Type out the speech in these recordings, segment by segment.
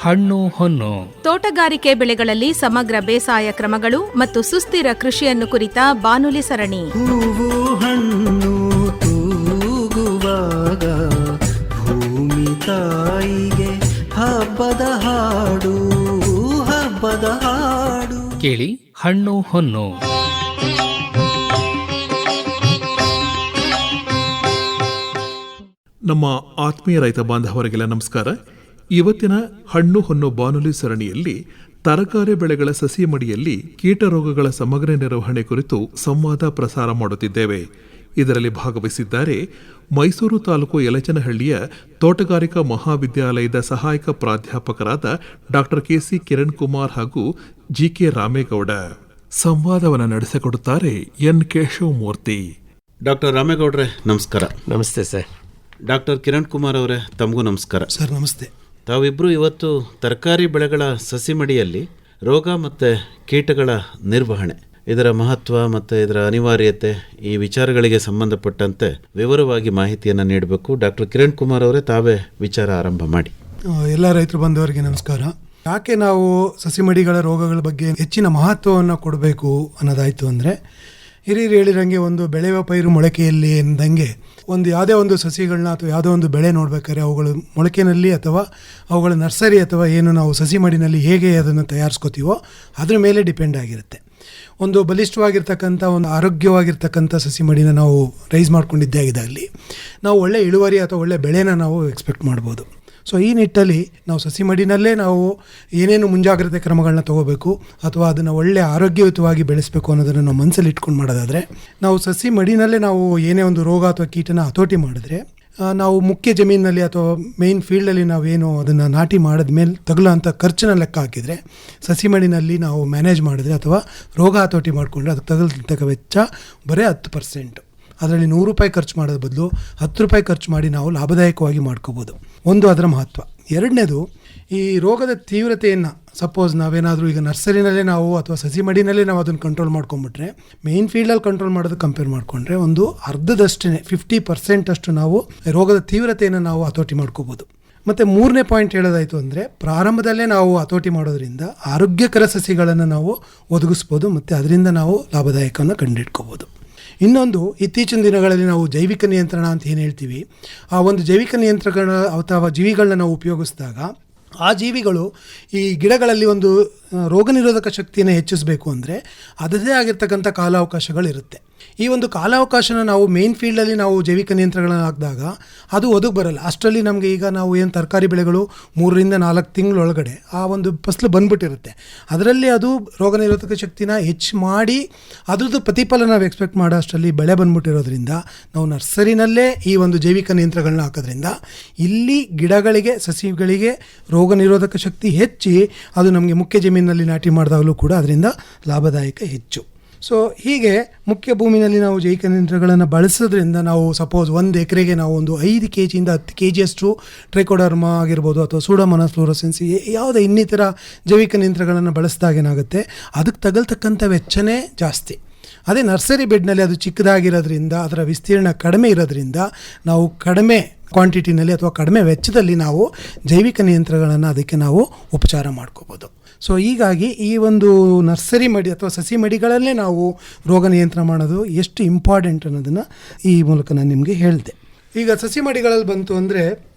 ಹಣ್ಣು ಹೊನ್ನು. ತೋಟಗಾರಿಕೆ ಬೆಳೆಗಳಲ್ಲಿ ಸಮಗ್ರ ಬೇಸಾಯ ಕ್ರಮಗಳು ಮತ್ತು ಸುಸ್ಥಿರ ಕೃಷಿಯನ್ನು ಕುರಿತ ಬಾನುಲಿ ಸರಣಿ. ಹೂವು ಹಣ್ಣು ತೂಗುವಾಗ ಭೂಮಿ ತಾಯಿಗೆ ಹಬ್ಬದ ಹಾಡು, ಹಬ್ಬದ ಹಾಡು. ಕೇಳಿ ಹಣ್ಣು ಹೊನ್ನು. ನಮ್ಮ ಆತ್ಮೀಯ ರೈತ ಬಾಂಧವರಿಗೆಲ್ಲ ನಮಸ್ಕಾರ. ಇವತ್ತಿನ ಹಣ್ಣು ಹೊನ್ನು ಬಾನುಲಿ ಸರಣಿಯಲ್ಲಿ ತರಕಾರಿ ಬೆಳೆಗಳ ಸಸಿ ಮಡಿಯಲ್ಲಿ ಕೀಟರೋಗಗಳ ಸಮಗ್ರ ನಿರ್ವಹಣೆ ಕುರಿತು ಸಂವಾದ ಪ್ರಸಾರ ಮಾಡುತ್ತಿದ್ದೇವೆ. ಇದರಲ್ಲಿ ಭಾಗವಹಿಸಿದ್ದಾರೆ ಮೈಸೂರು ತಾಲೂಕು ಯಲಚನಹಳ್ಳಿಯ ತೋಟಗಾರಿಕಾ ಮಹಾವಿದ್ಯಾಲಯದ ಸಹಾಯಕ ಪ್ರಾಧ್ಯಾಪಕರಾದ ಡಾಕ್ಟರ್ ಕೆಸಿ ಕಿರಣ್ ಕುಮಾರ್ ಹಾಗೂ ಜಿಕೆ ರಾಮೇಗೌಡ. ಸಂವಾದವನ್ನು ನಡೆಸಿಕೊಡುತ್ತಾರೆ ಎನ್ ಕೇಶವಮೂರ್ತಿ. ಡಾಕ್ಟರ್ ರಾಮೇಗೌಡ್ರೆ ನಮಸ್ಕಾರ. ನಮಸ್ತೆ ಸರ್. ಡಾಕ್ಟರ್ ಕಿರಣ್ ಕುಮಾರ್ ಅವರೇ ತಮಗೂ ನಮಸ್ಕಾರ. ಸರ್ ನಮಸ್ತೆ. ತಾವಿಬ್ಬರು ಇವತ್ತು ತರಕಾರಿ ಬೆಳೆಗಳ ಸಸಿ ಮಡಿಯಲ್ಲಿ ರೋಗ ಮತ್ತು ಕೀಟಗಳ ನಿರ್ವಹಣೆ, ಇದರ ಮಹತ್ವ ಮತ್ತು ಇದರ ಅನಿವಾರ್ಯತೆ, ಈ ವಿಚಾರಗಳಿಗೆ ಸಂಬಂಧಪಟ್ಟಂತೆ ವಿವರವಾಗಿ ಮಾಹಿತಿಯನ್ನು ನೀಡಬೇಕು. ಡಾಕ್ಟರ್ ಕಿರಣ್ ಕುಮಾರ್ ಅವರೇ ತಾವೇ ವಿಚಾರ ಆರಂಭ ಮಾಡಿ. ಎಲ್ಲ ರೈತರು ಬಂದವರಿಗೆ ನಮಸ್ಕಾರ. ಯಾಕೆ ನಾವು ಸಸಿ ಮಡಿಗಳ ರೋಗಗಳ ಬಗ್ಗೆ ಹೆಚ್ಚಿನ ಮಹತ್ವವನ್ನು ಕೊಡಬೇಕು ಅನ್ನೋದಾಯಿತು ಅಂದರೆ, ಹಿರಿಯರು ಹೇಳಿರಂಗೆ ಒಂದು ಬೆಳೆಯುವ ಪೈರು ಮೊಳಕೆಯಲ್ಲಿ ಎಂದಂಗೆ ಒಂದು ಯಾವುದೇ ಒಂದು ಸಸಿಗಳನ್ನ ಅಥವಾ ಯಾವುದೋ ಒಂದು ಬೆಳೆ ನೋಡ್ಬೇಕಾದ್ರೆ ಅವುಗಳು ಮೊಳಕೆಯಲ್ಲಿ ಅಥವಾ ಅವುಗಳ ನರ್ಸರಿ ಅಥವಾ ಏನು ನಾವು ಸಸಿ ಮಡಿನಲ್ಲಿ ಹೇಗೆ ಅದನ್ನು ತಯಾರಿಸ್ಕೋತೀವೋ ಅದ್ರ ಮೇಲೆ ಡಿಪೆಂಡ್ ಆಗಿರುತ್ತೆ. ಒಂದು ಬಲಿಷ್ಠವಾಗಿರ್ತಕ್ಕಂಥ ಒಂದು ಆರೋಗ್ಯವಾಗಿರ್ತಕ್ಕಂಥ ಸಸಿ ಮಡಿನ ನಾವು ರೈಸ್ ಮಾಡ್ಕೊಂಡಿದ್ದೇ ಆಗಿದ್ದಾಗಲಿ ನಾವು ಒಳ್ಳೆ ಇಳುವರಿ ಅಥವಾ ಒಳ್ಳೆ ಬೆಳೆನ ನಾವು ಎಕ್ಸ್ಪೆಕ್ಟ್ ಮಾಡ್ಬೋದು. ಸೊ ಈ ನಿಟ್ಟಲ್ಲಿ ನಾವು ಸಸಿ ಮಡಿನಲ್ಲೇ ನಾವು ಏನೇನು ಮುಂಜಾಗ್ರತೆ ಕ್ರಮಗಳನ್ನ ತೊಗೋಬೇಕು ಅಥವಾ ಅದನ್ನು ಒಳ್ಳೆ ಆರೋಗ್ಯಯುತವಾಗಿ ಬೆಳೆಸಬೇಕು ಅನ್ನೋದನ್ನು ನಾವು ಮನಸ್ಸಲ್ಲಿ ಇಟ್ಕೊಂಡು ಮಾಡೋದಾದರೆ, ನಾವು ಸಸಿ ಮಡಿನಲ್ಲೇ ನಾವು ಏನೇ ಒಂದು ರೋಗ ಅಥವಾ ಕೀಟನ ಹತೋಟಿ ಮಾಡಿದ್ರೆ, ನಾವು ಮುಖ್ಯ ಜಮೀನಿನಲ್ಲಿ ಅಥವಾ ಮೇಯ್ನ್ ಫೀಲ್ಡಲ್ಲಿ ನಾವೇನು ಅದನ್ನು ನಾಟಿ ಮಾಡಿದ್ಮೇಲೆ ತಗಲೋ ಅಂಥ ಖರ್ಚನ್ನ ಲೆಕ್ಕ ಹಾಕಿದರೆ, ಸಸಿ ಮಡಿನಲ್ಲಿ ನಾವು ಮ್ಯಾನೇಜ್ ಮಾಡಿದ್ರೆ ಅಥವಾ ರೋಗ ಹತೋಟಿ ಮಾಡಿಕೊಂಡ್ರೆ ಅದಕ್ಕೆ ತಗಲ್ತಕ್ಕ ವೆಚ್ಚ ಬರೀ 10%. ಅದರಲ್ಲಿ 100 ರೂಪಾಯಿ ಖರ್ಚು ಮಾಡೋದ್ರ ಬದಲು 10 ರೂಪಾಯಿ ಖರ್ಚು ಮಾಡಿ ನಾವು ಲಾಭದಾಯಕವಾಗಿ ಮಾಡ್ಕೋಬೋದು. ಒಂದು ಅದರ ಮಹತ್ವ. ಎರಡನೇದು, ಈ ರೋಗದ ತೀವ್ರತೆಯನ್ನು ಸಪೋಸ್ ನಾವೇನಾದರೂ ಈಗ ನರ್ಸರಿನಲ್ಲೇ ನಾವು ಅಥವಾ ಸಸಿ ಮಡಿನಲ್ಲೇ ನಾವು ಅದನ್ನು ಕಂಟ್ರೋಲ್ ಮಾಡ್ಕೊಂಬಿಟ್ರೆ, ಮೇಯ್ನ್ ಫೀಲ್ಡಲ್ಲಿ ಕಂಟ್ರೋಲ್ ಮಾಡೋದು ಕಂಪೇರ್ ಮಾಡಿಕೊಂಡ್ರೆ ಒಂದು ಅರ್ಧದಷ್ಟೇ 50% ಅಷ್ಟು ನಾವು ರೋಗದ ತೀವ್ರತೆಯನ್ನು ನಾವು ಹತೋಟಿ ಮಾಡ್ಕೋಬೋದು. ಮತ್ತು ಮೂರನೇ ಪಾಯಿಂಟ್ ಹೇಳೋದಾಯಿತು ಅಂದರೆ, ಪ್ರಾರಂಭದಲ್ಲೇ ನಾವು ಹತೋಟಿ ಮಾಡೋದ್ರಿಂದ ಆರೋಗ್ಯಕರ ಸಸಿಗಳನ್ನು ನಾವು ಒದಗಿಸ್ಬೋದು ಮತ್ತು ಅದರಿಂದ ನಾವು ಲಾಭದಾಯಕವನ್ನು ಕಂಡುಹಿಡ್ಕೋಬೋದು. ಇನ್ನೊಂದು, ಇತ್ತೀಚಿನ ದಿನಗಳಲ್ಲಿ ನಾವು ಜೈವಿಕ ನಿಯಂತ್ರಣ ಅಂತ ಏನು ಹೇಳ್ತೀವಿ, ಆ ಒಂದು ಜೈವಿಕ ನಿಯಂತ್ರಣ ಅಥವಾ ಜೀವಿಗಳನ್ನ ನಾವು ಉಪಯೋಗಿಸಿದಾಗ ಆ ಜೀವಿಗಳು ಈ ಗಿಡಗಳಲ್ಲಿ ಒಂದು ರೋಗ ನಿರೋಧಕ ಶಕ್ತಿಯನ್ನು ಹೆಚ್ಚಿಸಬೇಕು ಅಂದರೆ ಅದರದೇ ಆಗಿರ್ತಕ್ಕಂಥ ಕಾಲಾವಕಾಶಗಳಿರುತ್ತೆ. ಈ ಒಂದು ಕಾಲಾವಕಾಶನ ನಾವು ಮೇನ್ ಫೀಲ್ಡಲ್ಲಿ ನಾವು ಜೈವಿಕ ನಿಯಂತ್ರಣಗಳನ್ನು ಹಾಕಿದಾಗ ಅದು ಒದಗಿ ಬರಲ್ಲ. ಅಷ್ಟರಲ್ಲಿ ನಮಗೆ ಈಗ ನಾವು ಏನು ತರಕಾರಿ ಬೆಳೆಗಳು 3 ರಿಂದ 4 ತಿಂಗಳೊಳಗಡೆ ಆ ಒಂದು ಫಸಲು ಬಂದ್ಬಿಟ್ಟಿರುತ್ತೆ. ಅದರಲ್ಲಿ ಅದು ರೋಗ ನಿರೋಧಕ ಶಕ್ತಿನ ಹೆಚ್ಚು ಮಾಡಿ ಅದ್ರದ್ದು ಪ್ರತಿಫಲ ನಾವು ಎಕ್ಸ್ಪೆಕ್ಟ್ ಮಾಡೋ ಅಷ್ಟರಲ್ಲಿ ಬೆಳೆ ಬಂದ್ಬಿಟ್ಟಿರೋದ್ರಿಂದ ನಾವು ನರ್ಸರಿನಲ್ಲೇ ಈ ಒಂದು ಜೈವಿಕ ನಿಯಂತ್ರಣಗಳನ್ನ ಹಾಕೋದ್ರಿಂದ ಇಲ್ಲಿ ಗಿಡಗಳಿಗೆ ಸಸಿಗಳಿಗೆ ರೋಗ ನಿರೋಧಕ ಶಕ್ತಿ ಹೆಚ್ಚಿ ಅದು ನಮಗೆ ಮುಖ್ಯ ಜಮೀನಿನಲ್ಲಿ ನಾಟಿ ಮಾಡಿದಾಗಲೂ ಕೂಡ ಅದರಿಂದ ಲಾಭದಾಯಕ ಹೆಚ್ಚು. ಸೊ ಹೀಗೆ ಮುಖ್ಯ ಭೂಮಿನಲ್ಲಿ ನಾವು ಜೈವಿಕ ನಿಯಂತ್ರಣಗಳನ್ನು ಬಳಸೋದ್ರಿಂದ ನಾವು ಸಪೋಸ್ 1 ಎಕರೆಗೆ ನಾವು ಒಂದು 5 kg-ಯಿಂದ 10 kg ಟ್ರೈಕೋಡರ್ಮ ಆಗಿರ್ಬೋದು ಅಥವಾ ಸೂಡೋಮೋನಾಸ್ ಫ್ಲೋರೋಸೆನ್ಸ್ ಯಾವುದೇ ಇನ್ನಿತರ ಜೈವಿಕ ನಿಯಂತ್ರಣಗಳನ್ನು ಬಳಸಿದಾಗ ಏನಾಗುತ್ತೆ, ಅದಕ್ಕೆ ತಗಲ್ತಕ್ಕಂಥ ವೆಚ್ಚನೇ ಜಾಸ್ತಿ. ಅದೇ ನರ್ಸರಿ ಬೆಡ್ನಲ್ಲಿ ಅದು ಚಿಕ್ಕದಾಗಿರೋದ್ರಿಂದ ಅದರ ವಿಸ್ತೀರ್ಣ ಕಡಿಮೆ ಇರೋದ್ರಿಂದ ನಾವು ಕಡಿಮೆ ಕ್ವಾಂಟಿಟಿನಲ್ಲಿ ಅಥವಾ ಕಡಿಮೆ ವೆಚ್ಚದಲ್ಲಿ ನಾವು ಜೈವಿಕ ನಿಯಂತ್ರಣಗಳನ್ನು ಅದಕ್ಕೆ ನಾವು ಉಪಚಾರ ಮಾಡ್ಕೋಬೋದು. ಸೊ ಹೀಗಾಗಿ ಈ ಒಂದು ನರ್ಸರಿ ಮಡಿ ಅಥವಾ ಸಸಿ ಮಡಿಗಳಲ್ಲೇ ನಾವು ರೋಗ ನಿಯಂತ್ರಣ ಮಾಡೋದು ಎಷ್ಟು ಇಂಪಾರ್ಟೆಂಟ್ ಅನ್ನೋದನ್ನು ಈ ಮೂಲಕ ನಾನು ನಿಮಗೆ ಹೇಳಿದೆ. ಈಗ ಸಸಿ ಮಡಿಗಳಲ್ಲಿ ಬಂತು ಅಂದರೆ,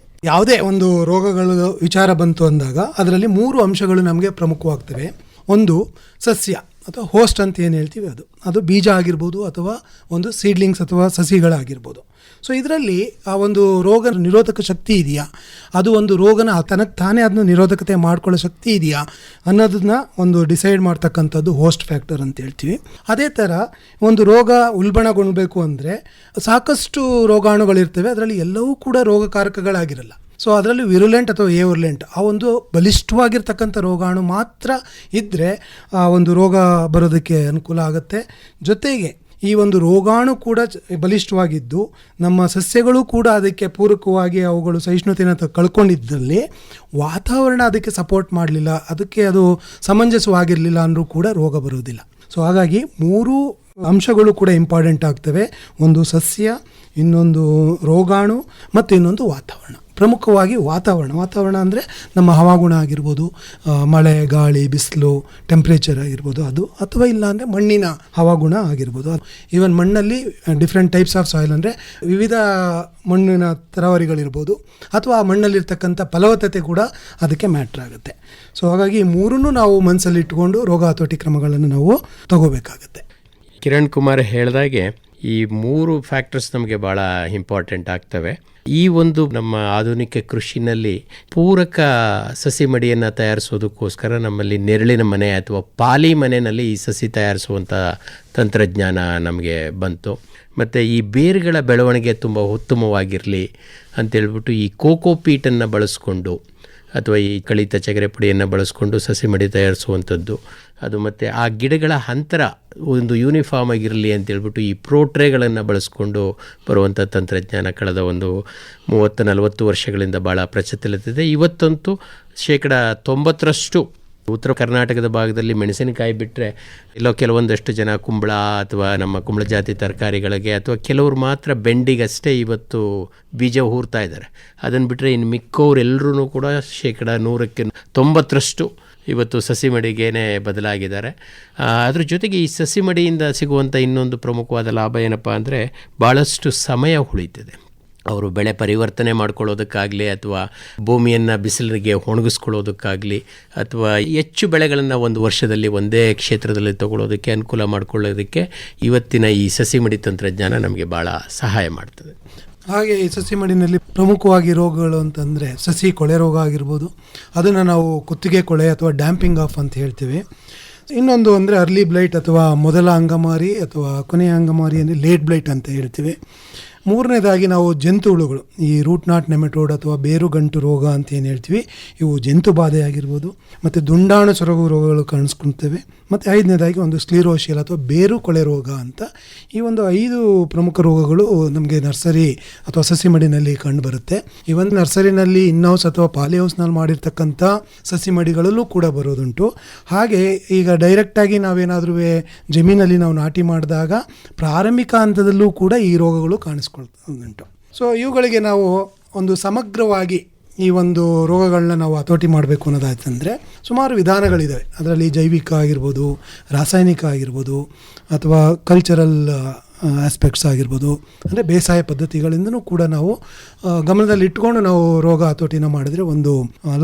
ಯಾವುದೇ ಒಂದು ರೋಗಗಳ ವಿಚಾರ ಬಂತು ಅಂದಾಗ ಅದರಲ್ಲಿ 3 ಅಂಶಗಳು ನಮಗೆ ಪ್ರಮುಖವಾಗ್ತವೆ. ಒಂದು, ಸಸ್ಯ ಅಥವಾ ಹೋಸ್ಟ್ ಅಂತ ಏನು ಹೇಳ್ತೀವಿ, ಅದು ಬೀಜ ಆಗಿರ್ಬೋದು ಅಥವಾ ಒಂದು ಸೀಡ್ಲಿಂಗ್ಸ್ ಅಥವಾ ಸಸಿಗಳಾಗಿರ್ಬೋದು. ಸೊ ಇದರಲ್ಲಿ ಆ ಒಂದು ರೋಗ ನಿರೋಧಕ ಶಕ್ತಿ ಇದೆಯಾ, ಅದು ಒಂದು ರೋಗನ ತನಗೆ ತಾನೇ ಅದನ್ನು ನಿರೋಧಕತೆ ಮಾಡ್ಕೊಳ್ಳೋ ಶಕ್ತಿ ಇದೆಯಾ ಅನ್ನೋದನ್ನ ಒಂದು ಡಿಸೈಡ್ ಮಾಡ್ತಕ್ಕಂಥದ್ದು ಹೋಸ್ಟ್ ಫ್ಯಾಕ್ಟರ್ ಅಂತ ಹೇಳ್ತೀವಿ. ಅದೇ ಥರ ಒಂದು ರೋಗ ಉಲ್ಬಣಗೊಳ್ಬೇಕು ಅಂದರೆ ಸಾಕಷ್ಟು ರೋಗಾಣುಗಳಿರ್ತವೆ, ಅದರಲ್ಲಿ ಎಲ್ಲವೂ ಕೂಡ ರೋಗಕಾರಕಗಳಾಗಿರಲ್ಲ. ಸೊ ಅದರಲ್ಲಿ ವಿರುಲೆಂಟ್ ಅಥವಾ ಏವರ್ಲೆಂಟ್ ಆ ಒಂದು ಬಲಿಷ್ಠವಾಗಿರ್ತಕ್ಕಂಥ ರೋಗಾಣು ಮಾತ್ರ ಇದ್ದರೆ ಆ ಒಂದು ರೋಗ ಬರೋದಕ್ಕೆ ಅನುಕೂಲ ಆಗುತ್ತೆ. ಜೊತೆಗೆ ಈ ಒಂದು ರೋಗಾಣು ಕೂಡ ಬಲಿಷ್ಠವಾಗಿದ್ದು ನಮ್ಮ ಸಸ್ಯಗಳು ಕೂಡ ಅದಕ್ಕೆ ಪೂರಕವಾಗಿ ಅವುಗಳು ಸಹಿಷ್ಣುತೆಯನ್ನು ಕಳ್ಕೊಂಡಿದ್ದಲ್ಲಿ ವಾತಾವರಣ ಅದಕ್ಕೆ ಸಪೋರ್ಟ್ ಮಾಡಲಿಲ್ಲ, ಅದಕ್ಕೆ ಅದು ಸಮಂಜಸವಾಗಿರಲಿಲ್ಲ ಅಂದರೂ ಕೂಡ ರೋಗ ಬರೋದಿಲ್ಲ. ಸೊ ಹಾಗಾಗಿ 3 ಅಂಶಗಳು ಕೂಡ ಇಂಪಾರ್ಟೆಂಟ್ ಆಗ್ತವೆ. ಒಂದು ಸಸ್ಯ, ಇನ್ನೊಂದು ರೋಗಾಣು ಮತ್ತು ಇನ್ನೊಂದು ವಾತಾವರಣ. ಪ್ರಮುಖವಾಗಿ ವಾತಾವರಣ ಅಂದರೆ ನಮ್ಮ ಹವಾಗುಣ ಆಗಿರ್ಬೋದು, ಮಳೆ, ಗಾಳಿ, ಬಿಸಿಲು, ಟೆಂಪ್ರೇಚರ್ ಆಗಿರ್ಬೋದು ಅದು, ಅಥವಾ ಇಲ್ಲ ಅಂದರೆ ಮಣ್ಣಿನ ಹವಾಗುಣ ಆಗಿರ್ಬೋದು. ಈವನ್ ಮಣ್ಣಲ್ಲಿ ಡಿಫ್ರೆಂಟ್ ಟೈಪ್ಸ್ ಆಫ್ ಸಾಯಿಲ್ ಅಂದರೆ ವಿವಿಧ ಮಣ್ಣಿನ ತರಾವರಿಗಳಿರ್ಬೋದು, ಅಥವಾ ಆ ಮಣ್ಣಲ್ಲಿರ್ತಕ್ಕಂಥ ಫಲವತ್ತತೆ ಕೂಡ ಅದಕ್ಕೆ ಮ್ಯಾಟ್ರ್ ಆಗುತ್ತೆ. ಸೊ ಹಾಗಾಗಿ ಮೂರನ್ನು ನಾವು ಮನಸ್ಸಲ್ಲಿ ಇಟ್ಕೊಂಡು ರೋಗ ಹತೋಟಿ ಕ್ರಮಗಳನ್ನು ನಾವು ತಗೋಬೇಕಾಗುತ್ತೆ. ಕಿರಣ್ ಕುಮಾರ್ ಹೇಳಿದಾಗೆ ಈ 3 ಫ್ಯಾಕ್ಟರ್ಸ್ ನಮಗೆ ಭಾಳ ಇಂಪಾರ್ಟೆಂಟ್ ಆಗ್ತವೆ. ಈ ಒಂದು ನಮ್ಮ ಆಧುನಿಕ ಕೃಷಿನಲ್ಲಿ ಪೂರಕ ಸಸಿ ಮಡಿಯನ್ನು ತಯಾರಿಸೋದಕ್ಕೋಸ್ಕರ ನಮ್ಮಲ್ಲಿ ನೆರಳಿನ ಮನೆ ಅಥವಾ ಪಾಲಿ ಮನೆಯಲ್ಲಿ ಈ ಸಸಿ ತಯಾರಿಸುವಂಥ ತಂತ್ರಜ್ಞಾನ ನಮಗೆ ಬಂತು. ಮತ್ತು ಈ ಬೇರುಗಳ ಬೆಳವಣಿಗೆ ತುಂಬ ಉತ್ತಮವಾಗಿರಲಿ ಅಂತೇಳ್ಬಿಟ್ಟು ಈ ಕೋಕೋಪೀಟನ್ನು ಬಳಸ್ಕೊಂಡು ಅಥವಾ ಈ ಕಳಿತ ಚಗರೆ ಪುಡಿಯನ್ನು ಬಳಸ್ಕೊಂಡು ಸಸಿ ಮಡಿ ತಯಾರಿಸುವಂಥದ್ದು ಅದು. ಮತ್ತು ಆ ಗಿಡಗಳ ಅಂತರ ಒಂದು ಯೂನಿಫಾರ್ಮ್ ಆಗಿರಲಿ ಅಂತೇಳ್ಬಿಟ್ಟು ಈ ಪ್ರೋಟ್ರೇಗಳನ್ನು ಬಳಸ್ಕೊಂಡು ಬರುವಂಥ ತಂತ್ರಜ್ಞಾನ ಕಳೆದ ಒಂದು 30-40 ವರ್ಷಗಳಿಂದ ಭಾಳ ಪ್ರಚಲಿತವಿದೆ. ಇವತ್ತಂತೂ 90% ಉತ್ತರ ಕರ್ನಾಟಕದ ಭಾಗದಲ್ಲಿ ಮೆಣಸಿನಕಾಯಿ ಬಿಟ್ಟರೆ ಎಲ್ಲೋ ಕೆಲವೊಂದಷ್ಟು ಜನ ಕುಂಬಳ ಅಥವಾ ನಮ್ಮ ಕುಂಬಳ ಜಾತಿ ತರಕಾರಿಗಳಿಗೆ ಅಥವಾ ಕೆಲವರು ಮಾತ್ರ ಬೆಂಡಿಗಷ್ಟೇ ಇವತ್ತು ಬೀಜ ಹೂರ್ತಾ ಇದ್ದಾರೆ. ಅದನ್ನು ಬಿಟ್ಟರೆ ಇನ್ನು ಮಿಕ್ಕವರೆಲ್ಲರೂ ಕೂಡ 90% ಇವತ್ತು ಸಸಿ ಮಡಿಗೇನೆ ಬದಲಾಗಿದ್ದಾರೆ. ಅದ್ರ ಜೊತೆಗೆ ಈ ಸಸಿ ಮಡಿಯಿಂದ ಸಿಗುವಂಥ ಇನ್ನೊಂದು ಪ್ರಮುಖವಾದ ಲಾಭ ಏನಪ್ಪ ಅಂದರೆ ಭಾಳಷ್ಟು ಸಮಯ ಉಳಿತದೆ. ಅವರು ಬೆಳೆ ಪರಿವರ್ತನೆ ಮಾಡ್ಕೊಳ್ಳೋದಕ್ಕಾಗಲಿ ಅಥವಾ ಭೂಮಿಯನ್ನು ಬಿಸಿಲಿಗೆ ಒಣಗಿಸ್ಕೊಳ್ಳೋದಕ್ಕಾಗಲಿ ಅಥವಾ ಹೆಚ್ಚು ಬೆಳೆಗಳನ್ನು ಒಂದು ವರ್ಷದಲ್ಲಿ ಒಂದೇ ಕ್ಷೇತ್ರದಲ್ಲಿ ತಗೊಳ್ಳೋದಕ್ಕೆ ಅನುಕೂಲ ಮಾಡಿಕೊಳ್ಳೋದಕ್ಕೆ ಇವತ್ತಿನ ಈ ಸಸಿ ಮಡಿ ತಂತ್ರಜ್ಞಾನ ನಮಗೆ ಭಾಳ ಸಹಾಯ ಮಾಡ್ತದೆ. ಹಾಗೆ ಈ ಸಸಿ ಮಡಿನಲ್ಲಿ ಪ್ರಮುಖವಾಗಿ ರೋಗಗಳು ಅಂತಂದರೆ ಸಸಿ ಕೊಳೆ ರೋಗ ಆಗಿರ್ಬೋದು, ಅದನ್ನು ನಾವು ಕುತ್ತಿಗೆ ಕೊಳೆ ಅಥವಾ ಡ್ಯಾಂಪಿಂಗ್ ಆಫ್ ಅಂತ ಹೇಳ್ತೀವಿ. ಇನ್ನೊಂದು ಅಂದರೆ ಅರ್ಲಿ ಬ್ಲೈಟ್ ಅಥವಾ ಮೊದಲ ಅಂಗಮಾರಿ ಅಥವಾ ಕೊನೆಯ ಅಂಗಮಾರಿ ಅಂದರೆ ಲೇಟ್ ಬ್ಲೈಟ್ ಅಂತ ಹೇಳ್ತೀವಿ. ಮೂರನೇದಾಗಿ ನಾವು ಜಂತುಹುಳುಗಳು, ಈ ರೂಟ್ ನಾಟ್ ನೆಮೆಟೋಡ್ ಅಥವಾ ಬೇರು ಗಂಟು ರೋಗ ಅಂತ ಏನು ಹೇಳ್ತೀವಿ, ಇವು ಜಂತು ಬಾಧೆ ಆಗಿರ್ಬೋದು. ಮತ್ತು ದುಂಡಾಣು ಸೊರಗು ರೋಗಗಳು ಕಾಣಿಸ್ಕೊಳ್ತೇವೆ. ಮತ್ತು ಐದನೇದಾಗಿ ಒಂದು ಸ್ಕ್ಲಿರೋಶಿಯಲ್ ಅಥವಾ ಬೇರು ಕೊಳೆ ರೋಗ ಅಂತ. ಈ ಒಂದು 5 ಪ್ರಮುಖ ರೋಗಗಳು ನಮಗೆ ನರ್ಸರಿ ಅಥವಾ ಸಸಿ ಮಡಿನಲ್ಲಿ ಕಂಡುಬರುತ್ತೆ. ಈ ಒಂದು ನರ್ಸರಿನಲ್ಲಿ ಇನ್ ಹೌಸ್ ಅಥವಾ ಪಾಲಿ ಹೌಸ್ನಲ್ಲಿ ಮಾಡಿರ್ತಕ್ಕಂಥ ಸಸಿ ಮಡಿಗಳಲ್ಲೂ ಕೂಡ ಬರೋದುಂಟು. ಹಾಗೆ ಈಗ ಡೈರೆಕ್ಟಾಗಿ ನಾವೇನಾದರೂ ಜಮೀನಲ್ಲಿ ನಾವು ನಾಟಿ ಮಾಡಿದಾಗ ಪ್ರಾರಂಭಿಕ ಹಂತದಲ್ಲೂ ಕೂಡ ಈ ರೋಗಗಳು ಕಾಣಿಸ್ಕೊಳ್ತುಂಟು. ಸೊ ಇವುಗಳಿಗೆ ನಾವು ಒಂದು ಸಮಗ್ರವಾಗಿ ಈ ಒಂದು ರೋಗಗಳನ್ನ ನಾವು ಹತೋಟಿ ಮಾಡಬೇಕು ಅನ್ನೋದಾಯ್ತಂದರೆ ಸುಮಾರು ವಿಧಾನಗಳಿದ್ದಾವೆ. ಅದರಲ್ಲಿ ಜೈವಿಕ ಆಗಿರ್ಬೋದು, ರಾಸಾಯನಿಕ ಆಗಿರ್ಬೋದು, ಅಥವಾ ಕಲ್ಚರಲ್ ಆಸ್ಪೆಕ್ಟ್ಸ್ ಆಗಿರ್ಬೋದು, ಅಂದರೆ ಬೇಸಾಯ ಪದ್ಧತಿಗಳಿಂದನೂ ಕೂಡ ನಾವು ಗಮನದಲ್ಲಿ ಇಟ್ಕೊಂಡು ನಾವು ರೋಗ ಹತೋಟಿನ ಮಾಡಿದ್ರೆ ಒಂದು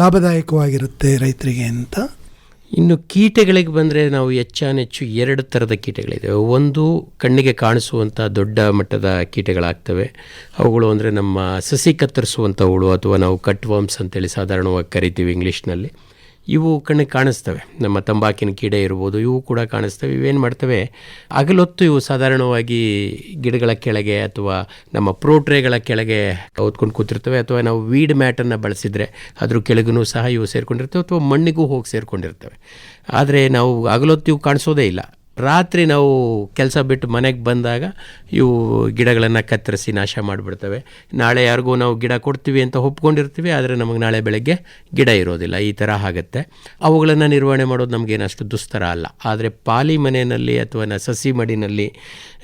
ಲಾಭದಾಯಕವಾಗಿರುತ್ತೆ ರೈತರಿಗೆ ಅಂತ. ಇನ್ನು ಕೀಟಗಳಿಗೆ ಬಂದರೆ ನಾವು ಹೆಚ್ಚಾನೆಚ್ಚು 2 ಥರದ ಕೀಟಗಳಿದ್ದಾವೆ. ಒಂದು ಕಣ್ಣಿಗೆ ಕಾಣಿಸುವಂಥ ದೊಡ್ಡ ಮಟ್ಟದ ಕೀಟಗಳಾಗ್ತವೆ. ಅವುಗಳು ಅಂದರೆ ನಮ್ಮ ಸಸಿ ಕತ್ತರಿಸುವಂಥ ಹುಳು ಅಥವಾ ನಾವು ಕಟ್ ವರ್ಮ್ಸ್ ಅಂತೇಳಿ ಸಾಧಾರಣವಾಗಿ ಕರಿತೀವಿ ಇಂಗ್ಲೀಷ್ನಲ್ಲಿ. ಇವು ಕಣ್ಣಿಗೆ ಕಾಣಿಸ್ತವೆ. ನಮ್ಮ ತಂಬಾಕಿನ ಕೀಡೆ ಇರ್ಬೋದು, ಇವು ಕೂಡ ಕಾಣಿಸ್ತವೆ. ಇವೇನು ಮಾಡ್ತವೆ, ಹಗಲೊತ್ತು ಇವು ಸಾಧಾರಣವಾಗಿ ಗಿಡಗಳ ಕೆಳಗೆ ಅಥವಾ ನಮ್ಮ ಪ್ರೋಟ್ರೇಗಳ ಕೆಳಗೆ ಹೊತ್ಕೊಂಡು ಕೂತಿರ್ತವೆ. ಅಥವಾ ನಾವು ವೀಡ್ ಮ್ಯಾಟನ್ನು ಬಳಸಿದರೆ ಅದ್ರ ಕೆಳಗೂ ಸಹ ಇವು ಸೇರಿಕೊಂಡಿರ್ತವೆ, ಅಥವಾ ಮಣ್ಣಿಗೂ ಹೋಗಿ ಸೇರಿಕೊಂಡಿರ್ತವೆ. ಆದರೆ ನಾವು ಹಗಲೊತ್ತು ಇವು ಕಾಣಿಸೋದೇ ಇಲ್ಲ. ರಾತ್ರಿ ನಾವು ಕೆಲಸ ಬಿಟ್ಟು ಮನೆಗೆ ಬಂದಾಗ ಇವು ಗಿಡಗಳನ್ನು ಕತ್ತರಿಸಿ ನಾಶ ಮಾಡಿಬಿಡ್ತವೆ. ನಾಳೆ ಯಾರಿಗೂ ನಾವು ಗಿಡ ಕೊಡ್ತೀವಿ ಅಂತ ಒಪ್ಕೊಂಡಿರ್ತೀವಿ, ಆದರೆ ನಮಗೆ ನಾಳೆ ಬೆಳಗ್ಗೆ ಗಿಡ ಇರೋದಿಲ್ಲ. ಈ ಥರ ಆಗುತ್ತೆ. ಅವುಗಳನ್ನು ನಿರ್ವಹಣೆ ಮಾಡೋದು ನಮಗೇನಷ್ಟು ದುಸ್ತರ ಅಲ್ಲ. ಆದರೆ ಪಾಲಿ ಮನೆಯಲ್ಲಿ ಅಥವಾ ಸಸಿ ಮಡಿನಲ್ಲಿ,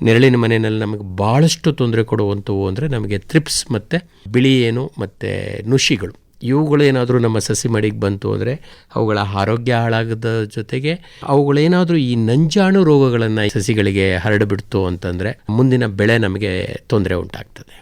ನೆರಳಿನ ಮನೆಯಲ್ಲಿ ನಮಗೆ ಭಾಳಷ್ಟು ತೊಂದರೆ ಕೊಡುವಂಥವು ಅಂದರೆ ನಮಗೆ ಥ್ರಿಪ್ಸ್ ಮತ್ತು ಬಿಳಿ ಏನು ಮತ್ತು ನುಷಿಗಳು. ಇವುಗಳೇನಾದರೂ ನಮ್ಮ ಸಸಿ ಮಡಿಗೆ ಬಂತು ಅಂದರೆ ಅವುಗಳ ಆರೋಗ್ಯ ಹಾಳಾಗದ ಜೊತೆಗೆ ಅವುಗಳೇನಾದರೂ ಈ ನಂಜಾಣು ರೋಗಗಳನ್ನು ಸಸಿಗಳಿಗೆ ಹರಡಿಬಿಡ್ತು ಅಂತಂದರೆ ಮುಂದಿನ ಬೆಳೆ ನಮಗೆ ತೊಂದರೆ ಉಂಟಾಗ್ತದೆ.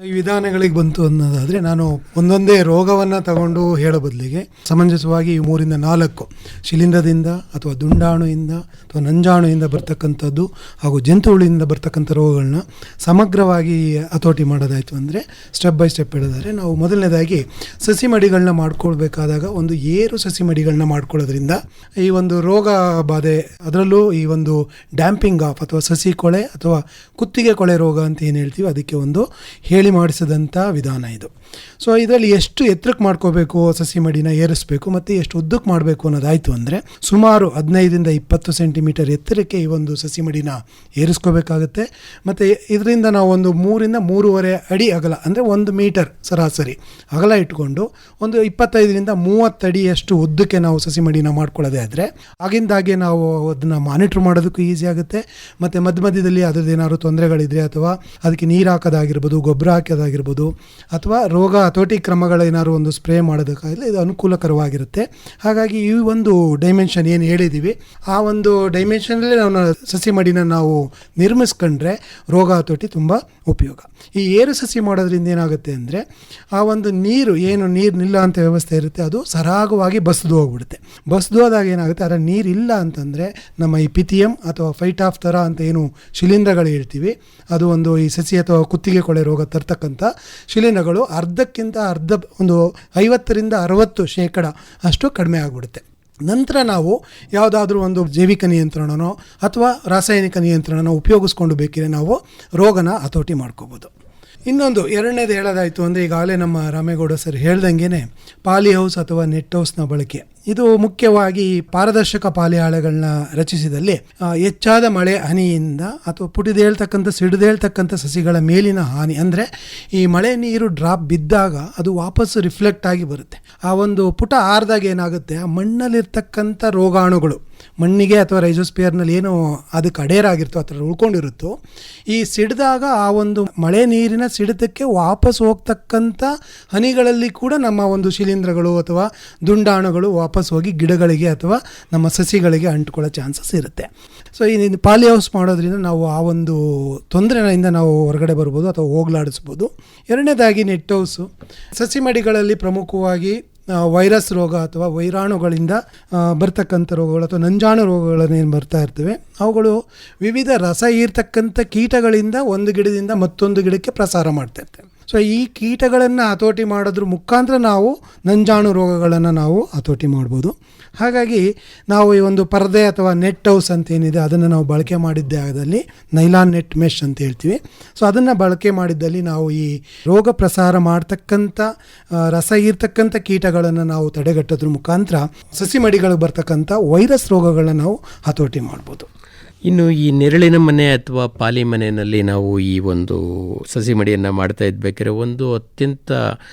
ಈ ವಿಧಾನಗಳಿಗೆ ಬಂತು ಅನ್ನೋದಾದರೆ ನಾನು ಒಂದೊಂದೇ ರೋಗವನ್ನು ತಗೊಂಡು ಹೇಳೋ ಬದಲಿಗೆ ಸಮಂಜಸವಾಗಿ ಈ 3-4 ಶಿಲೀಂಧ್ರದಿಂದ ಅಥವಾ ದುಂಡಾಣುವಿಂದ ಅಥವಾ ನಂಜಾಣುವಿಂದ ಬರ್ತಕ್ಕಂಥದ್ದು ಹಾಗೂ ಜಂತುಹುಳಿಯಿಂದ ಬರ್ತಕ್ಕಂಥ ರೋಗಗಳನ್ನ ಸಮಗ್ರವಾಗಿ ಹತೋಟಿ ಮಾಡೋದಾಯಿತು ಅಂದರೆ ಸ್ಟೆಪ್ ಬೈ ಸ್ಟೆಪ್ ಹೇಳಿದರೆ ನಾವು ಮೊದಲನೇದಾಗಿ ಸಸಿ ಮಡಿಗಳನ್ನ ಮಾಡ್ಕೊಳ್ಬೇಕಾದಾಗ ಒಂದು ಏರು ಸಸಿ ಮಡಿಗಳನ್ನ ಮಾಡ್ಕೊಳ್ಳೋದ್ರಿಂದ ಈ ಒಂದು ರೋಗ ಬಾಧೆ, ಅದರಲ್ಲೂ ಈ ಒಂದು ಡ್ಯಾಂಪಿಂಗ್ ಆಫ್ ಅಥವಾ ಸಸಿ ಕೊಳೆ ಅಥವಾ ಕುತ್ತಿಗೆ ಕೊಳೆ ರೋಗ ಅಂತ ಏನು ಹೇಳ್ತೀವಿ ಅದಕ್ಕೆ ಒಂದು ಹೇಳಿ ಮಾಡಿಸಿದಂಥ ವಿಧಾನ ಇದು. ಸೊ ಇದರಲ್ಲಿ ಎಷ್ಟು ಎತ್ತರಕ್ಕೆ ಮಾಡ್ಕೋಬೇಕು ಸಸಿ ಮಡಿನ ಏರಿಸಬೇಕು ಮತ್ತು ಎಷ್ಟು ಉದ್ದಕ್ಕೆ ಮಾಡಬೇಕು ಅನ್ನೋದಾಯಿತು ಅಂದರೆ ಸುಮಾರು 15-20 ಸೆಂಟಿಮೀಟರ್ ಎತ್ತರಕ್ಕೆ ಈ ಒಂದು ಸಸಿ ಮಡಿನ ಏರಿಸ್ಕೋಬೇಕಾಗುತ್ತೆ. ಮತ್ತು ಇದರಿಂದ ನಾವು ಒಂದು 3-3.5 ಅಡಿ ಅಗಲ ಅಂದರೆ 1 ಮೀಟರ್ ಸರಾಸರಿ ಅಗಲ ಇಟ್ಕೊಂಡು ಒಂದು 25-30 ಅಡಿಯಷ್ಟು ಉದ್ದಕ್ಕೆ ನಾವು ಸಸಿ ಮಡಿನ ಮಾಡ್ಕೊಳ್ಳೋದೇ ಆದರೆ ಆಗಿಂದಾಗೆ ನಾವು ಅದನ್ನು ಮಾನಿಟ್ರ್ ಮಾಡೋದಕ್ಕೂ ಈಸಿ ಆಗುತ್ತೆ. ಮತ್ತು ಮಧ್ಯದಲ್ಲಿ ಅದರದ್ದು ಏನಾದ್ರು ತೊಂದರೆಗಳಿದ್ರೆ ಅಥವಾ ಅದಕ್ಕೆ ನೀರು ಹಾಕೋದಾಗಿರ್ಬೋದು, ಗೊಬ್ಬರ ಹಾಕೋದಾಗಿರ್ಬೋದು, ಅಥವಾ ರೋಗ ಹತೋಟಿ ಕ್ರಮಗಳೇನಾದ್ರು ಒಂದು ಸ್ಪ್ರೇ ಮಾಡೋದಕ್ಕಾಗಲಿ ಇದು ಅನುಕೂಲಕರವಾಗಿರುತ್ತೆ. ಹಾಗಾಗಿ ಈ ಒಂದು ಡೈಮೆನ್ಷನ್ ಏನು ಹೇಳಿದ್ದೀವಿ ಆ ಒಂದು ಡೈಮೆನ್ಷನಲ್ಲಿ ನಾವು ಸಸಿ ಮಡಿನ ನಾವು ನಿರ್ಮಿಸ್ಕೊಂಡ್ರೆ ರೋಗ ಹತೋಟಿ ತುಂಬ ಉಪಯೋಗ. ಈ ಏರು ಸಸಿ ಮಾಡೋದ್ರಿಂದ ಏನಾಗುತ್ತೆ ಅಂದರೆ ಆ ಒಂದು ನೀರು ನಿಲ್ಲುವಂಥ ವ್ಯವಸ್ಥೆ ಇರುತ್ತೆ ಅದು ಸರಾಗವಾಗಿ ಬಸ್ದು ಹೋಗ್ಬಿಡುತ್ತೆ. ಬಸ್ದು ಹೋದಾಗ ಏನಾಗುತ್ತೆ, ಅದರ ನೀರಿಲ್ಲ ಅಂತಂದರೆ ನಮ್ಮ ಈ ಪಿಥಿಯಂ ಅಥವಾ ಫೈಟಾಫ್ ಥರ ಅಂತ ಏನು ಶಿಲೀಂಧ್ರಗಳು ಹೇಳ್ತೀವಿ ಅದು ಒಂದು ಈ ಸಸಿ ಅಥವಾ ಕುತ್ತಿಗೆ ಕೊಳೆ ರೋಗ ತರ್ತಕ್ಕಂಥ ಶಿಲೀಂಧ್ರಗಳು ಅರ್ಧಕ್ಕಿಂತ ಒಂದು 50-60% ಅಷ್ಟು ಕಡಿಮೆ ಆಗಿಬಿಡುತ್ತೆ. ನಂತರ ನಾವು ಯಾವುದಾದ್ರೂ ಒಂದು ಜೈವಿಕ ನಿಯಂತ್ರಣನೋ ಅಥವಾ ರಾಸಾಯನಿಕ ನಿಯಂತ್ರಣನೋ ಉಪಯೋಗಿಸ್ಕೊಂಡು ಬೇಕಿದ್ರೆ ನಾವು ರೋಗನ ಹತೋಟಿ ಮಾಡ್ಕೋಬೋದು. ಇನ್ನೊಂದು ಎರಡನೇದು ಹೇಳೋದಾಯಿತು ಅಂದರೆ ಈಗಾಗಲೇ ನಮ್ಮ ರಾಮೇಗೌಡ ಸರ್ ಹೇಳ್ದಂಗೆ ಪಾಲಿ ಹೌಸ್ ಅಥವಾ ನೆಟ್ ಹೌಸ್ನ ಬಳಕೆ ಇದು ಮುಖ್ಯವಾಗಿ ಪಾರದರ್ಶಕ ಪಾಲಿ ಹಾಳೆಗಳನ್ನ ರಚಿಸಿದಲ್ಲಿ ಹೆಚ್ಚಾದ ಮಳೆ ಹನಿಯಿಂದ ಅಥವಾ ಪುಟಿದೇಳ್ತಕ್ಕಂಥ ಸಿಡಿದೇಳ್ತಕ್ಕಂಥ ಸಸಿಗಳ ಮೇಲಿನ ಹಾನಿ ಅಂದರೆ ಈ ಮಳೆ ನೀರು ಡ್ರಾಪ್ ಬಿದ್ದಾಗ ಅದು ವಾಪಸ್ಸು ರಿಫ್ಲೆಕ್ಟ್ ಆಗಿ ಬರುತ್ತೆ. ಆ ಒಂದು ಪುಟ ಆರ್ದಾಗ ಏನಾಗುತ್ತೆ, ಆ ಮಣ್ಣಲ್ಲಿರ್ತಕ್ಕಂಥ ರೋಗಾಣುಗಳು ಮಣ್ಣಿಗೆ ಅಥವಾ ರೈಜೋಸ್ಪಿಯರ್ನಲ್ಲಿ ಏನು ಅದಕ್ಕೆ ಅಡೇರಾಗಿರ್ತೋ ಆ ಥರ ಉಳ್ಕೊಂಡಿರುತ್ತೋ ಈ ಸಿಡಿದಾಗ ಆ ಒಂದು ಮಳೆ ನೀರಿನ ಸಿಡಿತಕ್ಕೆ ವಾಪಸ್ ಹೋಗ್ತಕ್ಕಂಥ ಹನಿಗಳಲ್ಲಿ ಕೂಡ ನಮ್ಮ ಒಂದು ಶಿಲೀಂಧ್ರಗಳು ಅಥವಾ ದುಂಡಾಣುಗಳು ವಾಪಸ್ ಹೋಗಿ ಗಿಡಗಳಿಗೆ ಅಥವಾ ನಮ್ಮ ಸಸಿಗಳಿಗೆ ಅಂಟ್ಕೊಳ್ಳೋ ಚಾನ್ಸಸ್ ಇರುತ್ತೆ. ಸೊ ಈ ಪಾಲಿ ಹೌಸ್ ಮಾಡೋದ್ರಿಂದ ನಾವು ಆ ಒಂದು ತೊಂದರೆಯಿಂದ ನಾವು ಹೊರಗಡೆ ಬರ್ಬೋದು ಅಥವಾ ಹೋಗ್ಲಾಡಿಸ್ಬೋದು. ಎರಡನೇದಾಗಿ ನೆಟ್ ಹೌಸು ಸಸಿ ಮಡಿಗಳಲ್ಲಿ ಪ್ರಮುಖವಾಗಿ ವೈರಸ್ ರೋಗ ಅಥವಾ ವೈರಾಣುಗಳಿಂದ ಬರ್ತಕ್ಕಂಥ ರೋಗಗಳು ಅಥವಾ ನಂಜಾಣು ರೋಗಗಳನ್ನೇನು ಬರ್ತಾ ಇರ್ತವೆ ಅವುಗಳು ವಿವಿಧ ರಸ ಹೀರ್ತಕ್ಕಂಥ ಕೀಟಗಳಿಂದ ಒಂದು ಗಿಡದಿಂದ ಮತ್ತೊಂದು ಗಿಡಕ್ಕೆ ಪ್ರಸಾರ ಮಾಡ್ತಾ ಇರ್ತವೆ. ಸೊ ಈ ಕೀಟಗಳನ್ನು ಹತೋಟಿ ಮಾಡೋದ್ರ ಮುಖಾಂತರ ನಾವು ನಂಜಾಣು ರೋಗಗಳನ್ನು ನಾವು ಹತೋಟಿ ಮಾಡ್ಬೋದು. ಹಾಗಾಗಿ ನಾವು ಈ ಒಂದು ಪರದೆ ಅಥವಾ ನೆಟ್ ಹೌಸ್ ಅಂತ ಏನಿದೆ ಅದನ್ನು ನಾವು ಬಳಕೆ ಮಾಡಿದ್ದೇ ಆದಲ್ಲಿ ನೈಲಾನ್ ನೆಟ್ ಮೆಶ್ ಅಂತ ಹೇಳ್ತೀವಿ. ಸೊ ಅದನ್ನು ಬಳಕೆ ಮಾಡಿದ್ದಲ್ಲಿ ನಾವು ಈ ರೋಗ ಪ್ರಸಾರ ಮಾಡ್ತಕ್ಕಂಥ ರಸ ಇರ್ತಕ್ಕಂಥ ಕೀಟಗಳನ್ನು ನಾವು ತಡೆಗಟ್ಟೋದ್ರ ಮುಖಾಂತರ ಸಸಿ ಮಡಿಗಳಿಗೆ ಬರ್ತಕ್ಕಂಥ ವೈರಸ್ ರೋಗಗಳನ್ನ ನಾವು ಹತೋಟಿ ಮಾಡ್ಬೋದು. ಇನ್ನು ಈ ನೆರಳಿನ ಮನೆ ಅಥವಾ ಪಾಲಿ ಮನೆಯಲ್ಲಿ ನಾವು ಈ ಒಂದು ಸಸಿ ಮಡಿಯನ್ನು ಮಾಡ್ತಾ ಇದ್ಬೇಕಾದ್ರೆ ಒಂದು ಅತ್ಯಂತ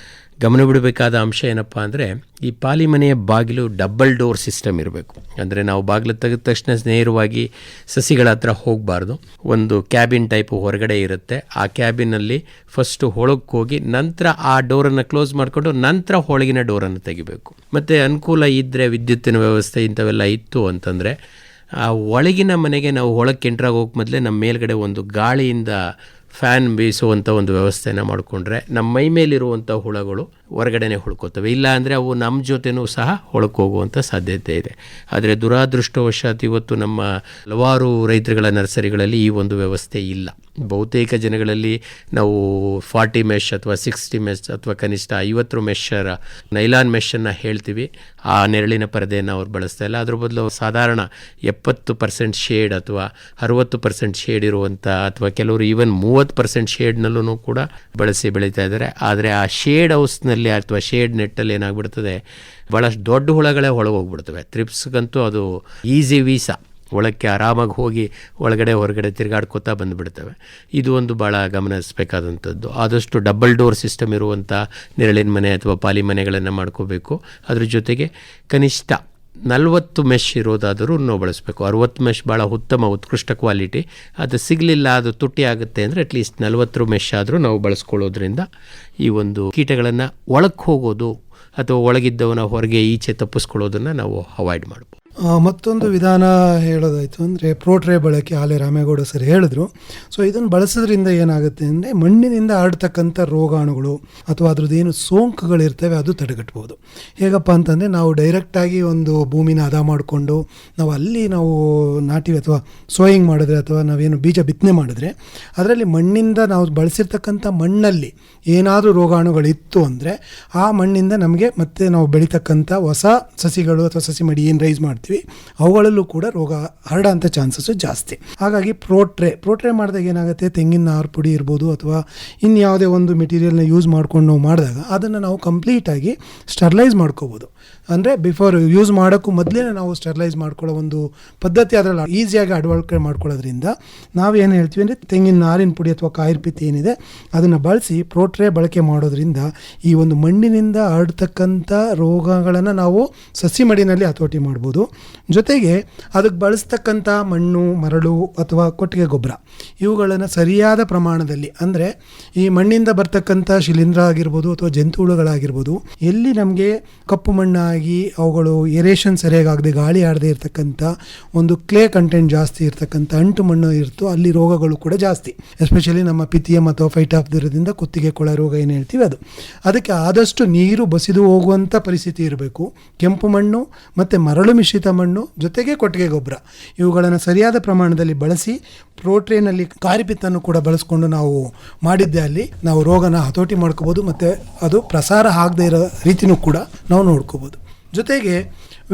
ಗಮನ ಬಿಡಬೇಕಾದ ಅಂಶ ಏನಪ್ಪ ಅಂದರೆ ಈ ಪಾಲಿ ಮನೆಯ ಬಾಗಿಲು ಡಬಲ್ ಡೋರ್ ಸಿಸ್ಟಮ್ ಇರಬೇಕು. ಅಂದರೆ ನಾವು ಬಾಗಿಲು ತೆಗೆದ ತಕ್ಷಣ ನೇರವಾಗಿ ಸಸಿಗಳ ಹತ್ರ ಹೋಗಬಾರ್ದು. ಒಂದು ಕ್ಯಾಬಿನ್ ಟೈಪು ಹೊರಗಡೆ ಇರುತ್ತೆ. ಆ ಕ್ಯಾಬಿನಲ್ಲಿ ಫಸ್ಟು ಒಳಕ್ಕೆ ಹೋಗಿ ನಂತರ ಆ ಡೋರನ್ನು ಕ್ಲೋಸ್ ಮಾಡಿಕೊಂಡು ನಂತರ ಒಳಗಿನ ಡೋರನ್ನು ತೆಗಿಬೇಕು. ಮತ್ತು ಅನುಕೂಲ ಇದ್ದರೆ ವಿದ್ಯುತ್ತಿನ ವ್ಯವಸ್ಥೆ ಇಂಥವೆಲ್ಲ ಇತ್ತು ಅಂತಂದರೆ ಆ ಒಳಗಿನ ಮನೆಗೆ ನಾವು ಒಳಕ್ಕೆ ಎಂಟ್ರಾಗಿ ಹೋಗಿ ಮೊದಲೇ ನಮ್ಮ ಮೇಲ್ಗಡೆ ಒಂದು ಗಾಳಿಯಿಂದ ಫ್ಯಾನ್ ಬೀಸುವಂಥ ಒಂದು ವ್ಯವಸ್ಥೆನ ಮಾಡಿಕೊಂಡ್ರೆ ನಮ್ಮ ಮೈ ಮೇಲಿರುವಂಥ ಹುಳಗಳು ಹೊರಗಡೆನೆ ಹುಳ್ಕೋತವೆ. ಇಲ್ಲ ಅಂದರೆ ಅವು ನಮ್ಮ ಜೊತೆನೂ ಸಹ ಹೊಳಕ್ಕೆ ಹೋಗುವಂಥ ಸಾಧ್ಯತೆ ಇದೆ. ಆದರೆ ದುರಾದೃಷ್ಟವಶಾತ್ ಇವತ್ತು ನಮ್ಮ ಹಲವಾರು ರೈತರುಗಳ ನರ್ಸರಿಗಳಲ್ಲಿ ಈ ಒಂದು ವ್ಯವಸ್ಥೆ ಇಲ್ಲ. ಬಹುತೇಕ ಜನಗಳಲ್ಲಿ ನಾವು 40 ಮೆಶ್ ಅಥವಾ 60 ಮೆಶ್ ಅಥವಾ ಕನಿಷ್ಠ 50 ಮೆಶ್ಶರ ನೈಲಾನ್ ಮೆಷನ್ನು ಹೇಳ್ತೀವಿ. ಆ ನೆರಳಿನ ಪರದೆಯನ್ನು ಅವ್ರು ಬಳಸ್ತಾ ಇಲ್ಲ. ಅದ್ರ ಬದಲು ಸಾಧಾರಣ 70% ಶೇಡ್ ಅಥವಾ 60% ಶೇಡ್ ಇರುವಂಥ ಅಥವಾ ಕೆಲವರು ಈವನ್ 30% ಶೇಡ್ನಲ್ಲೂ ಕೂಡ ಬಳಸಿ ಬೆಳೀತಾ ಇದ್ದಾರೆ. ಆದರೆ ಆ ಶೇಡ್ ಹೌಸ್ನಲ್ಲಿ ಅಥವಾ ಶೇಡ್ ನೆಟ್ಟಲ್ಲಿ ಏನಾಗ್ಬಿಡ್ತದೆ, ಭಾಳಷ್ಟು ದೊಡ್ಡ ಹುಳಗಳೇ ಒಳಗೆ ಹೋಗ್ಬಿಡ್ತವೆ. ಥ್ರಿಪ್ಸ್ಗಂತೂ ಅದು ಈಸಿ ವೀಸಾ, ಒಳಕ್ಕೆ ಆರಾಮಾಗಿ ಹೋಗಿ ಒಳಗಡೆ ಹೊರಗಡೆ ತಿರುಗಾಡ್ಕೋತಾ ಬಂದುಬಿಡ್ತವೆ. ಇದು ಒಂದು ಭಾಳ ಗಮನಿಸಬೇಕಾದಂಥದ್ದು. ಆದಷ್ಟು ಡಬಲ್ ಡೋರ್ ಸಿಸ್ಟಮ್ ಇರುವಂಥ ನೆರಳಿನ ಮನೆ ಅಥವಾ ಪಾಲಿ ಮನೆಗಳನ್ನು ಮಾಡ್ಕೋಬೇಕು. ಅದ್ರ ಜೊತೆಗೆ ಕನಿಷ್ಠ 40 ಮೆಶ್ ಇರೋದಾದರೂ ನಾವು ಬಳಸಬೇಕು. 60 ಮೆಶ್ ಭಾಳ ಉತ್ಕೃಷ್ಟ ಕ್ವಾಲಿಟಿ. ಅದು ಸಿಗಲಿಲ್ಲ, ಅದು ತುಟ್ಟಿ ಆಗುತ್ತೆ ಅಂದರೆ ಅಟ್ಲೀಸ್ಟ್ 40 ಮೆಶ್ ಆದರೂ ನಾವು ಬಳಸ್ಕೊಳ್ಳೋದ್ರಿಂದ ಈ ಒಂದು ಕೀಟಗಳನ್ನು ಒಳಕ್ಕೆ ಹೋಗೋದು ಅಥವಾ ಒಳಗಿದ್ದವನ್ನ ಹೊರಗೆ ಈಚೆ ತಪ್ಪಿಸ್ಕೊಳ್ಳೋದನ್ನು ನಾವು ಅವಾಯ್ಡ್ ಮಾಡ್ಬೋದು. ಮತ್ತೊಂದು ವಿಧಾನ ಹೇಳೋದಾಯಿತು ಅಂದರೆ ಪ್ರೋಟ್ರೇ ಬಳಕೆ ಆಲೆ ರಾಮೇಗೌಡ ಸರ್ ಹೇಳಿದ್ರು. ಸೊ ಇದನ್ನು ಬಳಸೋದ್ರಿಂದ ಏನಾಗುತ್ತೆ ಅಂದರೆ ಮಣ್ಣಿನಿಂದ ಹರಡ್ತಕ್ಕಂಥ ರೋಗಾಣುಗಳು ಅಥವಾ ಅದ್ರದ್ದೇನು ಸೋಂಕುಗಳಿರ್ತವೆ ಅದು ತಡೆಗಟ್ಬೋದು. ಹೇಗಪ್ಪ ಅಂತಂದರೆ ನಾವು ಡೈರೆಕ್ಟಾಗಿ ಒಂದು ಭೂಮಿನ ಹದ ಮಾಡಿಕೊಂಡು ನಾವು ನಾಟಿ ಅಥವಾ ಸೋಯಿಂಗ್ ಮಾಡಿದ್ರೆ ಅಥವಾ ನಾವೇನು ಬೀಜ ಬಿತ್ತನೆ ಮಾಡಿದ್ರೆ ಅದರಲ್ಲಿ ಮಣ್ಣಿಂದ ನಾವು ಬಳಸಿರ್ತಕ್ಕಂಥ ಮಣ್ಣಲ್ಲಿ ಏನಾದರೂ ರೋಗಾಣುಗಳಿತ್ತು ಅಂದರೆ ಆ ಮಣ್ಣಿಂದ ನಮಗೆ ಮತ್ತೆ ನಾವು ಬೆಳೀತಕ್ಕಂಥ ಹೊಸ ಸಸಿಗಳು ಅಥವಾ ಸಸಿ ಮಡಿ ಏನು ರೈಸ್ ಮಾಡ್ತೀವಿ ಮಾಡ್ತೀವಿ, ಅವುಗಳಲ್ಲೂ ಕೂಡ ರೋಗ ಹರಡೋಂಥ ಚಾನ್ಸಸ್ಸು ಜಾಸ್ತಿ. ಹಾಗಾಗಿ ಪ್ರೋಟ್ರೇ ಮಾಡಿದಾಗ ಏನಾಗುತ್ತೆ, ತೆಂಗಿನ ನಾರು ಪುಡಿ ಇರ್ಬೋದು ಅಥವಾ ಇನ್ಯಾವುದೇ ಒಂದು ಮೆಟೀರಿಯಲ್ನ ಯೂಸ್ ಮಾಡ್ಕೊಂಡು ನಾವು ಮಾಡಿದಾಗ ಅದನ್ನು ನಾವು ಕಂಪ್ಲೀಟಾಗಿ ಸ್ಟರ್ಲೈಸ್ ಮಾಡ್ಕೋಬೋದು. ಅಂದರೆ ಬಿಫೋರ್ ಯೂಸ್ ಮಾಡೋಕ್ಕೂ ಮೊದಲೇ ನಾವು ಸ್ಟರ್ಲೈಸ್ ಮಾಡ್ಕೊಳ್ಳೋ ಒಂದು ಪದ್ಧತಿ ಅದರಲ್ಲಿ ಈಸಿಯಾಗಿ ಅಳವಡಿಕೆ ಮಾಡ್ಕೊಳ್ಳೋದ್ರಿಂದ ನಾವೇನು ಹೇಳ್ತೀವಿ ಅಂದರೆ ತೆಂಗಿನ ನಾರಿನ ಪುಡಿ ಅಥವಾ ಕಾಯಿರ ಪಿತ್ತಿ ಏನಿದೆ ಅದನ್ನು ಬಳಸಿ ಪ್ರೋಟ್ರೇ ಬಳಕೆ ಮಾಡೋದ್ರಿಂದ ಈ ಒಂದು ಮಣ್ಣಿನಿಂದ ಹರಡ್ತಕ್ಕಂಥ ರೋಗಗಳನ್ನು ನಾವು ಸಸಿ ಮಡಿನಲ್ಲಿ ಹತೋಟಿ ಮಾಡ್ಬೋದು. ಜೊತೆಗೆ ಅದಕ್ಕೆ ಬಳಸ್ತಕ್ಕಂಥ ಮಣ್ಣು, ಮರಳು ಅಥವಾ ಕೊಟ್ಟಿಗೆ ಗೊಬ್ಬರ ಇವುಗಳನ್ನು ಸರಿಯಾದ ಪ್ರಮಾಣದಲ್ಲಿ, ಅಂದರೆ ಈ ಮಣ್ಣಿಂದ ಬರ್ತಕ್ಕಂಥ ಶಿಲೀಂಧ್ರ ಆಗಿರ್ಬೋದು ಅಥವಾ ಜಂತುಹುಳುಗಳಾಗಿರ್ಬೋದು, ಎಲ್ಲಿ ನಮಗೆ ಕಪ್ಪು ಮಣ್ಣಾಗಿ ಅವುಗಳು ಏರೇಷನ್ ಸರಿಯಾಗದೆ ಗಾಳಿ ಆಡದೆ ಇರತಕ್ಕಂಥ ಒಂದು ಕ್ಲೇ ಕಂಟೆಂಟ್ ಜಾಸ್ತಿ ಇರತಕ್ಕಂಥ ಅಂಟು ಮಣ್ಣು ಇರ್ತೋ ಅಲ್ಲಿ ರೋಗಗಳು ಕೂಡ ಜಾಸ್ತಿ. ಎಸ್ಪೆಷಲಿ ನಮ್ಮ ಪಿಥಿಯಂ ಅಥವಾ ಫೈಟಾಪ್ತರದಿಂದ ಕುತ್ತಿಗೆ ಕೊಳ ರೋಗ ಏನು ಹೇಳ್ತೀವಿ ಅದು. ಅದಕ್ಕೆ ಆದಷ್ಟು ನೀರು ಬಸಿದು ಹೋಗುವಂಥ ಪರಿಸ್ಥಿತಿ ಇರಬೇಕು. ಕೆಂಪು ಮಣ್ಣು ಮತ್ತು ಮರಳು ಮಿಶ್ರಿತ ಮಣ್ಣು ಜೊತೆಗೆ ಕೊಟ್ಟಿಗೆ ಗೊಬ್ಬರ ಇವುಗಳನ್ನು ಸರಿಯಾದ ಪ್ರಮಾಣದಲ್ಲಿ ಬಳಸಿ ಪ್ರೋಟ್ರೇನಲ್ಲಿ ಕಾರಿಪಿತ್ತನ್ನು ಕೂಡ ಬಳಸ್ಕೊಂಡು ನಾವು ಮಾಡಿದ್ದೆ ಅಲ್ಲಿ ನಾವು ರೋಗನ ಹತೋಟಿ ಮಾಡ್ಕೋಬೋದು ಮತ್ತು ಅದು ಪ್ರಸಾರ ಆಗದೇ ಇರೋ ರೀತಿಯೂ ಕೂಡ ನಾವು ನೋಡ್ಕೋಬೋದು. ಜೊತೆಗೆ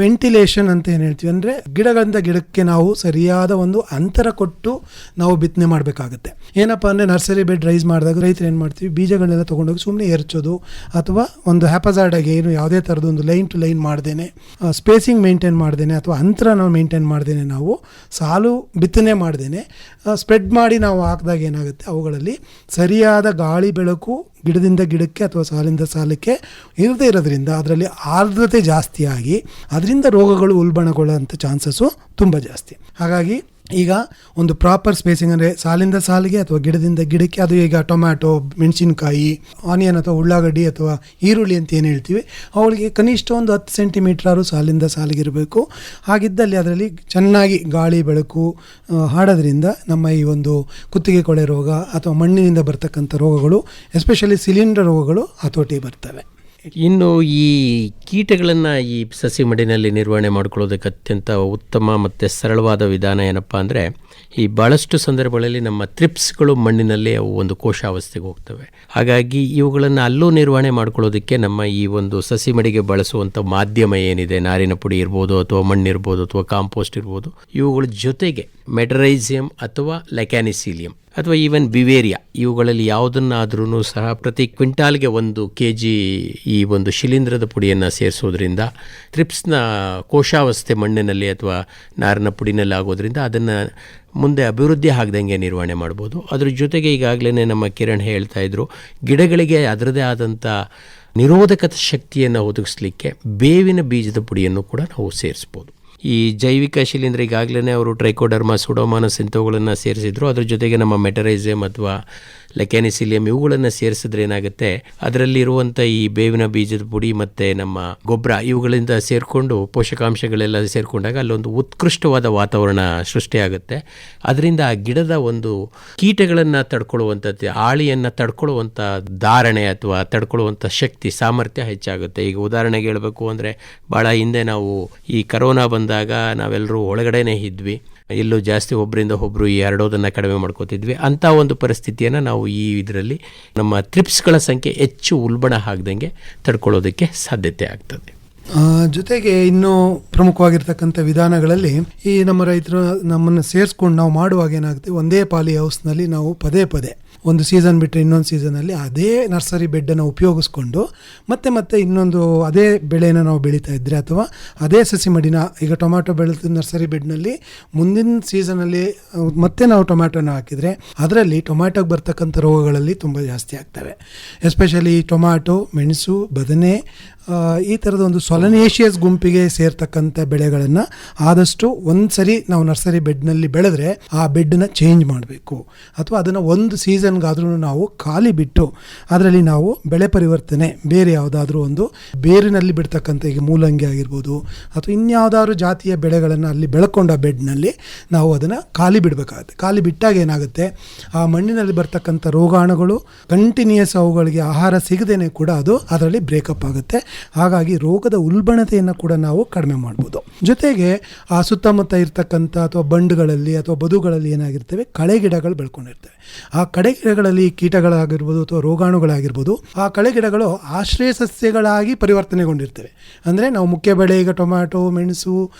ವೆಂಟಿಲೇಷನ್ ಅಂತ ಏನು ಹೇಳ್ತೀವಿ ಅಂದರೆ ಗಿಡಗಳಿಂದ ಗಿಡಕ್ಕೆ ನಾವು ಸರಿಯಾದ ಒಂದು ಅಂತರ ಕೊಟ್ಟು ನಾವು ಬಿತ್ತನೆ ಮಾಡಬೇಕಾಗುತ್ತೆ. ಏನಪ್ಪ ಅಂದರೆ ನರ್ಸರಿ ಬೆಡ್ ರೈಸ್ ಮಾಡಿದಾಗ ರೈತರು ಏನು ಮಾಡ್ತೀವಿ, ಬೀಜಗಳನ್ನೆಲ್ಲ ತೊಗೊಂಡೋಗಿ ಸುಮ್ಮನೆ ಎರಚೋದು ಅಥವಾ ಒಂದು ಹ್ಯಾಪಜಾರ್ಡಾಗಿ ಏನು ಯಾವುದೇ ಥರದ್ದು ಒಂದು ಲೈನ್ ಟು ಲೈನ್ ಮಾಡ್ದೇನೆ, ಸ್ಪೇಸಿಂಗ್ ಮೇಂಟೈನ್ ಮಾಡ್ದೇನೆ ಅಥವಾ ಅಂತರ ನಾವು ಮೇಂಟೈನ್ ಮಾಡ್ದೇನೆ, ನಾವು ಸಾಲು ಬಿತ್ತನೆ ಮಾಡ್ದೇನೆ ಸ್ಪ್ರೆಡ್ ಮಾಡಿ ನಾವು ಹಾಕಿದಾಗ ಏನಾಗುತ್ತೆ, ಅವುಗಳಲ್ಲಿ ಸರಿಯಾದ ಗಾಳಿ ಬೆಳಕು ಗಿಡದಿಂದ ಗಿಡಕ್ಕೆ ಅಥವಾ ಸಾಲಿಂದ ಸಾಲಕ್ಕೆ ಇರದೇ ಇರೋದ್ರಿಂದ ಅದರಲ್ಲಿ ಆರ್ದ್ರತೆ ಜಾಸ್ತಿಯಾಗಿ ಅದರಿಂದ ರೋಗಗಳು ಉಲ್ಬಣಗೊಳ್ಳುವಂಥ ಚಾನ್ಸಸ್ಸು ತುಂಬ ಜಾಸ್ತಿ. ಹಾಗಾಗಿ ಈಗ ಒಂದು ಪ್ರಾಪರ್ ಸ್ಪೇಸಿಂಗ್ ಅಂದರೆ ಸಾಲಿಂದ ಸಾಲಿಗೆ ಅಥವಾ ಗಿಡದಿಂದ ಗಿಡಕ್ಕೆ, ಅದು ಈಗ ಟೊಮ್ಯಾಟೊ, ಮೆಣಸಿನ್ಕಾಯಿ, ಆನಿಯನ್ ಅಥವಾ ಉಳ್ಳಾಗಡ್ಡಿ ಅಥವಾ ಈರುಳ್ಳಿ ಅಂತ ಏನು ಹೇಳ್ತೀವಿ, ಅವಳಿಗೆ ಕನಿಷ್ಠ ಒಂದು 10 ಸೆಂಟಿಮೀಟ್ರಾರು ಸಾಲಿಂದ ಸಾಲಿಗಿರಬೇಕು. ಹಾಗಿದ್ದಲ್ಲಿ ಅದರಲ್ಲಿ ಚೆನ್ನಾಗಿ ಗಾಳಿ ಬೆಳಕು ಹಾಡೋದ್ರಿಂದ ನಮ್ಮ ಈ ಒಂದು ಕುತ್ತಿಗೆ ಕೊಳೆ ರೋಗ ಅಥವಾ ಮಣ್ಣಿನಿಂದ ಬರ್ತಕ್ಕಂಥ ರೋಗಗಳು, ಎಸ್ಪೆಷಲಿ ಸಿಲಿಂಡರ್ ರೋಗಗಳು ಹತೋಟಿ ಬರ್ತವೆ. ಇನ್ನು ಈ ಕೀಟಗಳನ್ನು ಈ ಸಸಿ ಮಡಿನಲ್ಲಿ ನಿರ್ವಹಣೆ ಮಾಡ್ಕೊಳ್ಳೋದಕ್ಕೆ ಅತ್ಯಂತ ಉತ್ತಮ ಮತ್ತು ಸರಳವಾದ ವಿಧಾನ ಏನಪ್ಪ ಅಂದರೆ, ಈ ಭಾಳಷ್ಟು ಸಂದರ್ಭಗಳಲ್ಲಿ ನಮ್ಮ ಥ್ರಿಪ್ಸ್ಗಳು ಮಣ್ಣಿನಲ್ಲಿ ಅವು ಒಂದು ಕೋಶಾವಸ್ಥೆಗೆ ಹೋಗ್ತವೆ. ಹಾಗಾಗಿ ಇವುಗಳನ್ನು ಅಲ್ಲೂ ನಿರ್ವಹಣೆ ಮಾಡ್ಕೊಳ್ಳೋದಕ್ಕೆ ನಮ್ಮ ಈ ಒಂದು ಸಸಿ ಮಡಿಗೆ ಬಳಸುವಂಥ ಮಾಧ್ಯಮ ಏನಿದೆ, ನಾರಿನ ಪುಡಿ ಇರ್ಬೋದು ಅಥವಾ ಮಣ್ಣಿರ್ಬೋದು ಅಥವಾ ಕಾಂಪೋಸ್ಟ್ ಇರ್ಬೋದು, ಇವುಗಳ ಜೊತೆಗೆ ಮೆಟರೈಸಿಯಂ ಅಥವಾ ಲೆಕ್ಯಾನಿಸೀಲಿಯಂ ಅಥವಾ ಈವನ್ ಬಿವೇರಿಯಾ ಇವುಗಳಲ್ಲಿ ಯಾವುದನ್ನಾದ್ರೂ ಸಹ ಪ್ರತಿ ಕ್ವಿಂಟಾಲ್ಗೆ 1 kg ಈ ಒಂದು ಶಿಲೀಂಧ್ರದ ಪುಡಿಯನ್ನು ಸೇರಿಸೋದ್ರಿಂದ ಥ್ರಿಪ್ಸ್ನ ಕೋಶಾವಸ್ಥೆ ಮಣ್ಣಿನಲ್ಲಿ ಅಥವಾ ನಾರಿನ ಪುಡಿನಲ್ಲಿ ಆಗೋದ್ರಿಂದ ಅದನ್ನು ಮುಂದೆ ಅಭಿವೃದ್ಧಿ ಆಗದಂಗೆ ನಿರ್ವಹಣೆ ಮಾಡ್ಬೋದು. ಅದ್ರ ಜೊತೆಗೆ ಈಗಾಗಲೇ ನಮ್ಮ ಕಿರಣ್ ಹೇಳ್ತಾ ಇದ್ರು, ಗಿಡಗಳಿಗೆ ಅದರದೇ ಆದಂಥ ನಿರೋಧಕ ಶಕ್ತಿಯನ್ನು ಒದಗಿಸ್ಲಿಕ್ಕೆ ಬೇವಿನ ಬೀಜದ ಪುಡಿಯನ್ನು ಕೂಡ ನಾವು ಸೇರಿಸ್ಬೋದು. ಈ ಜೈವಿಕ ಶಿಲೀಂಧ್ರ ಈಗಾಗಲೇ ಅವರು ಟ್ರೈಕೋಡರ್ಮಾ, ಸುಡೋಮಾನಸ್ ಇಂಥವುಗಳನ್ನು ಸೇರಿಸಿದ್ರು. ಅದ್ರ ಜೊತೆಗೆ ನಮ್ಮ ಮೆಟರೈಸಿಯಂ ಅಥವಾ ಲೆಕ್ಯಾನಿಸಿಲಿಯಂ ಇವುಗಳನ್ನು ಸೇರಿಸಿದ್ರೆ ಏನಾಗುತ್ತೆ, ಅದರಲ್ಲಿರುವಂಥ ಈ ಬೇವಿನ ಬೀಜದ ಪುಡಿ ಮತ್ತು ನಮ್ಮ ಗೊಬ್ಬರ ಇವುಗಳಿಂದ ಸೇರಿಕೊಂಡು ಪೋಷಕಾಂಶಗಳೆಲ್ಲ ಸೇರಿಕೊಂಡಾಗ ಅಲ್ಲೊಂದು ಉತ್ಕೃಷ್ಟವಾದ ವಾತಾವರಣ ಸೃಷ್ಟಿಯಾಗುತ್ತೆ. ಅದರಿಂದ ಆ ಗಿಡದ ಒಂದು ಕೀಟಗಳನ್ನು ತಡ್ಕೊಳ್ಳುವಂಥದ್ದು, ಆಳಿಯನ್ನು ತಡ್ಕೊಳ್ಳುವಂಥ ಧಾರಣೆ ಅಥವಾ ತಡ್ಕೊಳ್ಳುವಂಥ ಶಕ್ತಿ ಸಾಮರ್ಥ್ಯ ಹೆಚ್ಚಾಗುತ್ತೆ. ಈಗ ಉದಾಹರಣೆಗೆ ಹೇಳಬೇಕು ಅಂದರೆ, ಭಾಳ ಹಿಂದೆ ನಾವು ಈ ಕರೋನಾ ಬಂದಾಗ ನಾವೆಲ್ಲರೂ ಒಳಗಡೆನೇ ಇದ್ವಿ, ಎಲ್ಲೂ ಜಾಸ್ತಿ ಒಬ್ಬರಿಂದ ಒಬ್ಬರು ಈ ಹರಡೋದನ್ನು ಕಡಿಮೆ ಮಾಡ್ಕೋತಿದ್ವಿ. ಅಂಥ ಒಂದು ಪರಿಸ್ಥಿತಿಯನ್ನು ನಾವು ಈ ಇದರಲ್ಲಿ ನಮ್ಮ ಥ್ರಿಪ್ಸ್ಗಳ ಸಂಖ್ಯೆ ಹೆಚ್ಚು ಉಲ್ಬಣ ಆಗದಂಗೆ ತಡ್ಕೊಳ್ಳೋದಕ್ಕೆ ಸಾಧ್ಯತೆ ಆಗ್ತದೆ. ಜೊತೆಗೆ ಇನ್ನೂ ಪ್ರಮುಖವಾಗಿರ್ತಕ್ಕಂಥ ವಿಧಾನಗಳಲ್ಲಿ ಈ ನಮ್ಮ ರೈತರು ನಮ್ಮನ್ನು ಸೇರಿಸ್ಕೊಂಡು ನಾವು ಮಾಡುವಾಗ ಏನಾಗುತ್ತೆ, ಒಂದೇ ಪಾಲಿ ಹೌಸ್ನಲ್ಲಿ ನಾವು ಪದೇ ಪದೇ ಒಂದು ಸೀಸನ್ ಬಿಟ್ಟರೆ ಇನ್ನೊಂದು ಸೀಸನಲ್ಲಿ ಅದೇ ನರ್ಸರಿ ಬೆಡ್ಡನ್ನು ಉಪಯೋಗಿಸ್ಕೊಂಡು ಮತ್ತೆ ಇನ್ನೊಂದು ಅದೇ ಬೆಳೆನ ನಾವು ಬೆಳೀತಾ ಇದ್ದರೆ ಅಥವಾ ಅದೇ ಸಸಿ ಮಡಿನ, ಈಗ ಟೊಮ್ಯಾಟೊ ಬೆಳೆದ ನರ್ಸರಿ ಬೆಡ್ನಲ್ಲಿ ಮುಂದಿನ ಸೀಸನಲ್ಲಿ ಮತ್ತೆ ನಾವು ಟೊಮ್ಯಾಟೊನ ಹಾಕಿದರೆ ಅದರಲ್ಲಿ ಟೊಮ್ಯಾಟೊಗೆ ಬರ್ತಕ್ಕಂಥ ರೋಗಗಳಲ್ಲಿ ತುಂಬ ಜಾಸ್ತಿ ಆಗ್ತವೆ. ಎಸ್ಪೆಷಲಿ ಟೊಮ್ಯಾಟೊ, ಮೆಣಸು, ಬದನೆ ಈ ಥರದ ಒಂದು ಸೊಲನೇಷಿಯಸ್ ಗುಂಪಿಗೆ ಸೇರ್ತಕ್ಕಂಥ ಬೆಳೆಗಳನ್ನು ಆದಷ್ಟು ಒಂದು ಸರಿ ನಾವು ನರ್ಸರಿ ಬೆಡ್ನಲ್ಲಿ ಬೆಳೆದ್ರೆ ಆ ಬೆಡ್ನ ಚೇಂಜ್ ಮಾಡಬೇಕು ಅಥವಾ ಅದನ್ನು ಒಂದು ಸೀಸನ್ಗಾದ್ರೂ ನಾವು ಖಾಲಿ ಬಿಟ್ಟು ಅದರಲ್ಲಿ ನಾವು ಬೆಳೆ ಪರಿವರ್ತನೆ ಬೇರೆ ಯಾವುದಾದ್ರೂ ಒಂದು ಬೇರಿನಲ್ಲಿ ಬಿಡ್ತಕ್ಕಂಥ, ಈಗ ಮೂಲಂಗಿ ಆಗಿರ್ಬೋದು ಅಥವಾ ಇನ್ಯಾವುದಾದ್ರೂ ಜಾತಿಯ ಬೆಳೆಗಳನ್ನು ಅಲ್ಲಿ ಬೆಳ್ಕೊಂಡು ಆ ಬೆಡ್ನಲ್ಲಿ ನಾವು ಅದನ್ನು ಖಾಲಿ ಬಿಡಬೇಕಾಗುತ್ತೆ. ಖಾಲಿ ಬಿಟ್ಟಾಗ ಏನಾಗುತ್ತೆ, ಆ ಮಣ್ಣಿನಲ್ಲಿ ಬರ್ತಕ್ಕಂಥ ರೋಗಾಣುಗಳು ಕಂಟಿನ್ಯೂಯಸ್ ಅವುಗಳಿಗೆ ಆಹಾರ ಸಿಗದೇನೆ ಕೂಡ ಅದು ಅದರಲ್ಲಿ ಬ್ರೇಕಪ್ ಆಗುತ್ತೆ. ಹಾಗಾಗಿ ರೋಗದ ಉಲ್ಬಣತೆಯನ್ನು ಕೂಡ ನಾವು ಕಡಿಮೆ ಮಾಡ್ಬೋದು. ಜೊತೆಗೆ ಆ ಸುತ್ತಮುತ್ತ ಇರ್ತಕ್ಕಂಥ ಅಥವಾ ಬಂಡುಗಳಲ್ಲಿ ಅಥವಾ ಬದುಗಳಲ್ಲಿ ಏನಾಗಿರ್ತವೆ ಕಳೆ ಗಿಡಗಳು ಬೆಳ್ಕೊಂಡಿರ್ತವೆ. ಆ ಕಳೆ ಗಿಡಗಳಲ್ಲಿ ಕೀಟಗಳಾಗಿರ್ಬೋದು ಅಥವಾ ರೋಗಾಣುಗಳಾಗಿರ್ಬೋದು, ಆ ಕಳೆ ಗಿಡಗಳು ಆಶ್ರಯ ಸಸ್ಯಗಳಾಗಿ ಪರಿವರ್ತನೆಗೊಂಡಿರ್ತವೆ. ಅಂದರೆ ನಾವು ಮುಖ್ಯ ಬೆಳೆ ಈಗ ಟೊಮ್ಯಾಟೊ, ಮೆಣಸು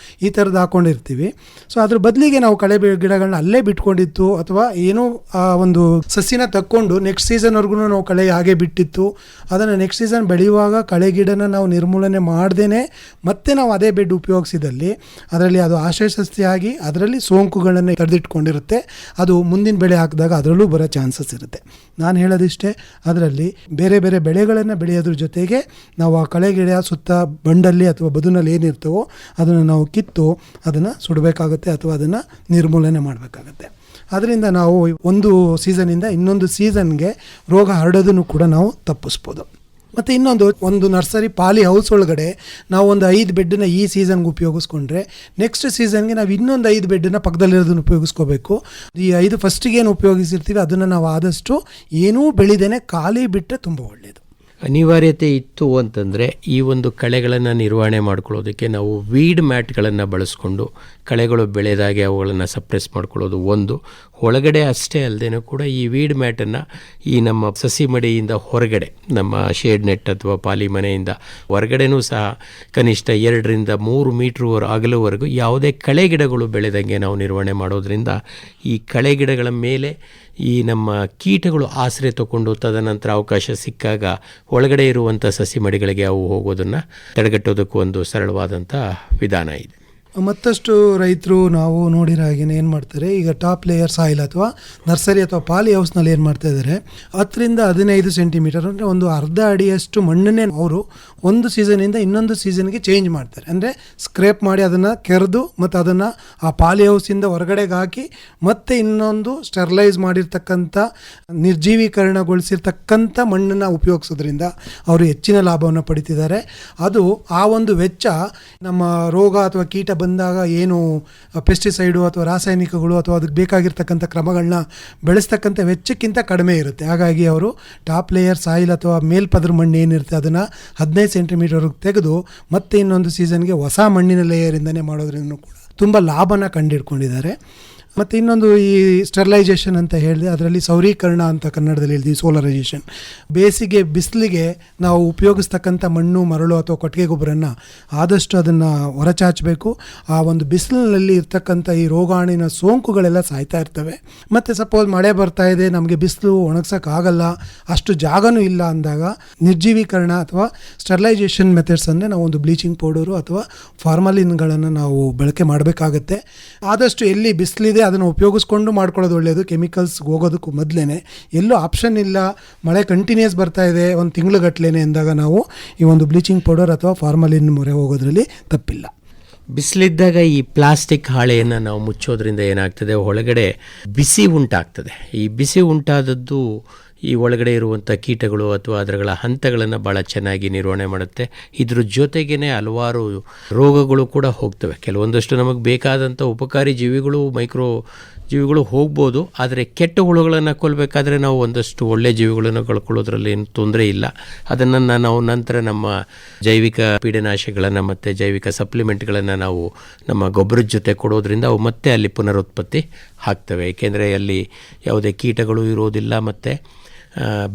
ಈ ಥರದ್ದು ಹಾಕ್ಕೊಂಡಿರ್ತೀವಿ. ಸೊ ಅದ್ರ ಬದಲಿಗೆ ನಾವು ಕಳೆ ಗಿಡಗಳನ್ನ ಅಲ್ಲೇ ಬಿಟ್ಕೊಂಡಿತ್ತು ಅಥವಾ ಏನೋ ಆ ಒಂದು ಸಸಿನ ತಕ್ಕೊಂಡು ನೆಕ್ಸ್ಟ್ ಸೀಸನ್ವರೆಗೂ ನಾವು ಕಳೆ ಹಾಗೆ ಬಿಟ್ಟಿತ್ತು. ಅದನ್ನು ನೆಕ್ಸ್ಟ್ ಸೀಸನ್ ಬೆಳೆಯುವಾಗ ಕಳೆ ಗಿಡನ ನಾವು ನಿರ್ಮೂಲನೆ ಮಾಡ್ದೇ ಮತ್ತೆ ನಾವು ಅದೇ ಬೆಡ್ ಉಪಯೋಗಿಸಿದಲ್ಲಿ ಅದರಲ್ಲಿ ಅದು ಆಶ್ರಯ ಸಸ್ಯ ಆಗಿ ಅದರಲ್ಲಿ ಸೋಂಕುಗಳನ್ನು ತಡೆದಿಟ್ಕೊಂಡಿರುತ್ತೆ. ಅದು ಮುಂದಿನ ಬೆಳೆ ಹಾಕಿದಾಗ ಅದರಲ್ಲೂ ಬರೋ ಚಾನ್ಸಸ್ ಇರುತ್ತೆ. ನಾನು ಹೇಳೋದಿಷ್ಟೇ, ಅದರಲ್ಲಿ ಬೇರೆ ಬೇರೆ ಬೆಳೆಗಳನ್ನು ಬೆಳೆಯೋದ್ರ ಜೊತೆಗೆ ನಾವು ಆ ಕಳೆ ಗಿಡ ಸುತ್ತ ಬಂಡಲ್ಲಿ ಅಥವಾ ಬದುನಲ್ಲಿ ಏನಿರ್ತವೋ ಅದನ್ನು ನಾವು ಕಿತ್ತು ಅದನ್ನು ಸುಡಬೇಕಾಗುತ್ತೆ ಅಥವಾ ಅದನ್ನು ನಿರ್ಮೂಲನೆ ಮಾಡಬೇಕಾಗತ್ತೆ. ಅದರಿಂದ ನಾವು ಒಂದು ಸೀಸನಿಂದ ಇನ್ನೊಂದು ಸೀಸನ್ಗೆ ರೋಗ ಹರಡೋದನ್ನು ಕೂಡ ನಾವು ತಪ್ಪಿಸ್ಬೋದು. ಮತ್ತು ಒಂದು ನರ್ಸರಿ ಪಾಲಿ ಹೌಸ್ ಒಳಗಡೆ ನಾವು ಒಂದು 5 ಬೆಡ್ಡನ್ನ ಈ ಸೀಸನ್ಗೆ ಉಪಯೋಗಿಸ್ಕೊಂಡ್ರೆ ನೆಕ್ಸ್ಟ್ ಸೀಸನ್ಗೆ ನಾವು ಇನ್ನೊಂದು 5 ಬೆಡ್ಡನ್ನ ಪಕ್ಕದಲ್ಲಿರೋದನ್ನು ಉಪಯೋಗಿಸ್ಕೋಬೇಕು. ಈ 5 ಫಸ್ಟಿಗೆ ಏನು ಉಪಯೋಗಿಸಿರ್ತೀವಿ ಅದನ್ನು ನಾವು ಆದಷ್ಟು ಏನೂ ಬೆಳಿದೇನೆ ಖಾಲಿ ಬಿಟ್ಟರೆ ತುಂಬ ಒಳ್ಳೆಯದು. ಅನಿವಾರ್ಯತೆ ಇತ್ತು ಅಂತಂದರೆ ಈ ಒಂದು ಕಳೆಗಳನ್ನು ನಿರ್ವಹಣೆ ಮಾಡ್ಕೊಳ್ಳೋದಕ್ಕೆ ನಾವು ವೀಡ್ ಮ್ಯಾಟ್ಗಳನ್ನು ಬಳಸ್ಕೊಂಡು ಕಳೆಗಳು ಬೆಳೆದಾಗೆ ಅವುಗಳನ್ನು ಸಪ್ರೆಸ್ ಮಾಡ್ಕೊಳ್ಳೋದು ಒಂದು. ಒಳಗಡೆ ಅಷ್ಟೇ ಅಲ್ಲದೇನೂ ಕೂಡ ಈ ವೀಡ್ ಮ್ಯಾಟನ್ನು ಈ ನಮ್ಮ ಸಸಿ ಮಡಿಯಿಂದ ಹೊರಗಡೆ ನಮ್ಮ ಶೇಡ್ ನೆಟ್ ಅಥವಾ ಪಾಲಿ ಮನೆಯಿಂದ ಹೊರಗಡೆನೂ ಸಹ ಕನಿಷ್ಠ 2-3 ಮೀಟ್ರ್ ಅಗಲುವರೆಗೂ ಯಾವುದೇ ಕಳೆ ಗಿಡಗಳು ಬೆಳೆದಂಗೆ ನಾವು ನಿರ್ವಹಣೆ ಮಾಡೋದ್ರಿಂದ ಈ ಕಳೆ ಗಿಡಗಳ ಮೇಲೆ ಈ ನಮ್ಮ ಕೀಟಗಳು ಆಶ್ರಯ ತಗೊಂಡು ತದನಂತರ ಅವಕಾಶ ಸಿಕ್ಕಾಗ ಒಳಗಡೆ ಇರುವಂಥ ಸಸಿ ಮಡಿಗಳಿಗೆ ಅವು ಹೋಗೋದನ್ನು ತಡೆಗಟ್ಟೋದಕ್ಕೂ ಒಂದು ಸರಳವಾದಂಥ ವಿಧಾನ ಇದೆ. ಮತ್ತಷ್ಟು ರೈತರು ನಾವು ನೋಡಿರೋ ಹಾಗೇನೆ ಏನು ಮಾಡ್ತಾರೆ, ಈಗ ಟಾಪ್ ಲೇಯರ್ ಸಾಯಿಲ್ ಅಥವಾ ನರ್ಸರಿ ಅಥವಾ ಪಾಲಿ ಹೌಸ್ನಲ್ಲಿ ಏನು ಮಾಡ್ತಾ ಇದ್ದಾರೆ, 10-15 ಸೆಂಟಿಮೀಟರ್ ಅಂದರೆ ಒಂದು ಅರ್ಧ ಅಡಿಯಷ್ಟು ಮಣ್ಣನ್ನೇ ಅವರು ಒಂದು ಸೀಸನಿಂದ ಇನ್ನೊಂದು ಸೀಸನ್ಗೆ ಚೇಂಜ್ ಮಾಡ್ತಾರೆ. ಅಂದರೆ ಸ್ಕ್ರೇಪ್ ಮಾಡಿ ಅದನ್ನು ಕೆರೆದು ಮತ್ತು ಅದನ್ನು ಆ ಪಾಲಿ ಹೌಸಿಂದ ಹೊರಗಡೆಗೆ ಹಾಕಿ ಮತ್ತೆ ಇನ್ನೊಂದು ಸ್ಟೆರ್ಲೈಸ್ ಮಾಡಿರ್ತಕ್ಕಂಥ ನಿರ್ಜೀವೀಕರಣಗೊಳಿಸಿರ್ತಕ್ಕಂಥ ಮಣ್ಣನ್ನು ಉಪಯೋಗಿಸೋದ್ರಿಂದ ಅವರು ಹೆಚ್ಚಿನ ಲಾಭವನ್ನು ಪಡಿತಿದ್ದಾರೆ. ಅದು ಆ ಒಂದು ವೆಚ್ಚ ನಮ್ಮ ರೋಗ ಅಥವಾ ಕೀಟ ಬಂದಾಗ ಏನು ಪೆಸ್ಟಿಸೈಡು ಅಥವಾ ರಾಸಾಯನಿಕಗಳು ಅಥವಾ ಅದಕ್ಕೆ ಬೇಕಾಗಿರ್ತಕ್ಕಂಥ ಕ್ರಮಗಳನ್ನ ಬೆಳೆಸ್ತಕ್ಕಂಥ ವೆಚ್ಚಕ್ಕಿಂತ ಕಡಿಮೆ ಇರುತ್ತೆ. ಹಾಗಾಗಿ ಅವರು ಟಾಪ್ ಲೇಯರ್ ಸಾಯಿಲ್ ಅಥವಾ ಮೇಲ್ಪದ್ರ ಮಣ್ಣು ಏನಿರುತ್ತೆ ಅದನ್ನು 15 ಸೆಂಟಿಮೀಟರ್ಗೆ ತೆಗೆದು ಮತ್ತೆ ಇನ್ನೊಂದು ಸೀಸನ್ಗೆ ಹೊಸ ಮಣ್ಣಿನ ಲೇಯರಿಂದನೇ ಮಾಡೋದ್ರಿಂದ ಕೂಡ ತುಂಬ ಲಾಭನ ಕಂಡಿಡ್ಕೊಂಡಿದ್ದಾರೆ. ಮತ್ತು ಇನ್ನೊಂದು ಈ ಸ್ಟೆರ್ಲೈಜೇಷನ್ ಅಂತ ಹೇಳಿದೆ, ಅದರಲ್ಲಿ ಸೌರೀಕರಣ ಅಂತ ಕನ್ನಡದಲ್ಲಿ ಹೇಳ್ತೀವಿ, ಸೋಲರೈಜೇಷನ್. ಬೇಸಿಗೆ ಬಿಸಿಲಿಗೆ ನಾವು ಉಪಯೋಗಿಸ್ತಕ್ಕಂಥ ಮಣ್ಣು, ಮರಳು ಅಥವಾ ಕೊಟ್ಟಿಗೆ ಗೊಬ್ಬರನ್ನು ಆದಷ್ಟು ಅದನ್ನು ಹೊರಚಾಚಬೇಕು. ಆ ಒಂದು ಬಿಸಿಲಿನಲ್ಲಿ ಇರ್ತಕ್ಕಂಥ ಈ ರೋಗಾಣುವಿನ ಸೋಂಕುಗಳೆಲ್ಲ ಸಾಯ್ತಾ ಇರ್ತವೆ. ಮತ್ತು ಸಪೋಸ್ ಮಳೆ ಬರ್ತಾ ಇದೆ, ನಮಗೆ ಬಿಸಿಲು ಒಣಗ್ಸೋಕ್ಕಾಗಲ್ಲ, ಅಷ್ಟು ಜಾಗನೂ ಇಲ್ಲ ಅಂದಾಗ ನಿರ್ಜೀವೀಕರಣ ಅಥವಾ ಸ್ಟೆರ್ಲೈಜೇಷನ್ ಮೆಥಡ್ಸ್ ಅಂದರೆ ನಾವು ಒಂದು ಬ್ಲೀಚಿಂಗ್ ಪೌಡರು ಅಥವಾ ಫಾರ್ಮಲಿನ್ಗಳನ್ನು ನಾವು ಬಳಕೆ ಮಾಡಬೇಕಾಗತ್ತೆ. ಆದಷ್ಟು ಎಲ್ಲಿ ಬಿಸಿಲಿದೆ ಅದನ್ನು ಉಪಯೋಗಿಸ್ಕೊಂಡು ಮಾಡ್ಕೊಳ್ಳೋದು ಒಳ್ಳೆಯದು. ಕೆಮಿಕಲ್ಸ್ಗೆ ಹೋಗೋದಕ್ಕೂ ಮೊದಲೇ ಎಲ್ಲೂ ಆಪ್ಷನ್ ಇಲ್ಲ, ಮಳೆ ಕಂಟಿನ್ಯೂಸ್ ಬರ್ತಾ ಇದೆ ಒಂದು ತಿಂಗಳುಗಟ್ಟಲೆ ಎಂದಾಗ ನಾವು ಈ ಒಂದು ಬ್ಲೀಚಿಂಗ್ ಪೌಡರ್ ಅಥವಾ ಫಾರ್ಮಲಿನ್ ಮೊರೆ ಹೋಗೋದ್ರಲ್ಲಿ ತಪ್ಪಿಲ್ಲ. ಬಿಸಿಲಿದ್ದಾಗ ಈ ಪ್ಲಾಸ್ಟಿಕ್ ಹಾಳೆಯನ್ನು ನಾವು ಮುಚ್ಚೋದ್ರಿಂದ ಏನಾಗ್ತದೆ, ಒಳಗಡೆ ಬಿಸಿ ಉಂಟಾಗ್ತದೆ. ಈ ಬಿಸಿ ಉಂಟಾದದ್ದು ಈ ಒಳಗಡೆ ಇರುವಂಥ ಕೀಟಗಳು ಅಥವಾ ಅದರಗಳ ಹಂತಗಳನ್ನು ಭಾಳ ಚೆನ್ನಾಗಿ ನಿರ್ವಹಣೆ ಮಾಡುತ್ತೆ. ಇದ್ರ ಜೊತೆಗೇ ಹಲವಾರು ರೋಗಗಳು ಕೂಡ ಹೋಗ್ತವೆ. ಕೆಲವೊಂದಷ್ಟು ನಮಗೆ ಬೇಕಾದಂಥ ಉಪಕಾರಿ ಜೀವಿಗಳು, ಮೈಕ್ರೋ ಜೀವಿಗಳು ಹೋಗ್ಬೋದು. ಆದರೆ ಕೆಟ್ಟ ಹುಳುಗಳನ್ನು ಕೊಲ್ಲಬೇಕಾದ್ರೆ ನಾವು ಒಂದಷ್ಟು ಒಳ್ಳೆಯ ಜೀವಿಗಳನ್ನು ಕಳ್ಕೊಳ್ಳೋದ್ರಲ್ಲಿ ಏನು ತೊಂದರೆ ಇಲ್ಲ. ಅದನ್ನು ನಾವು ನಂತರ ನಮ್ಮ ಜೈವಿಕ ಪೀಡನಾಶಗಳನ್ನು ಮತ್ತು ಜೈವಿಕ ಸಪ್ಲಿಮೆಂಟ್ಗಳನ್ನು ನಾವು ನಮ್ಮ ಗೊಬ್ಬರದ ಜೊತೆ ಕೊಡೋದ್ರಿಂದ ಅವು ಮತ್ತೆ ಅಲ್ಲಿ ಪುನರುತ್ಪತ್ತಿ ಆಗ್ತವೆ. ಏಕೆಂದರೆ ಅಲ್ಲಿ ಯಾವುದೇ ಕೀಟಗಳು ಇರೋದಿಲ್ಲ ಮತ್ತು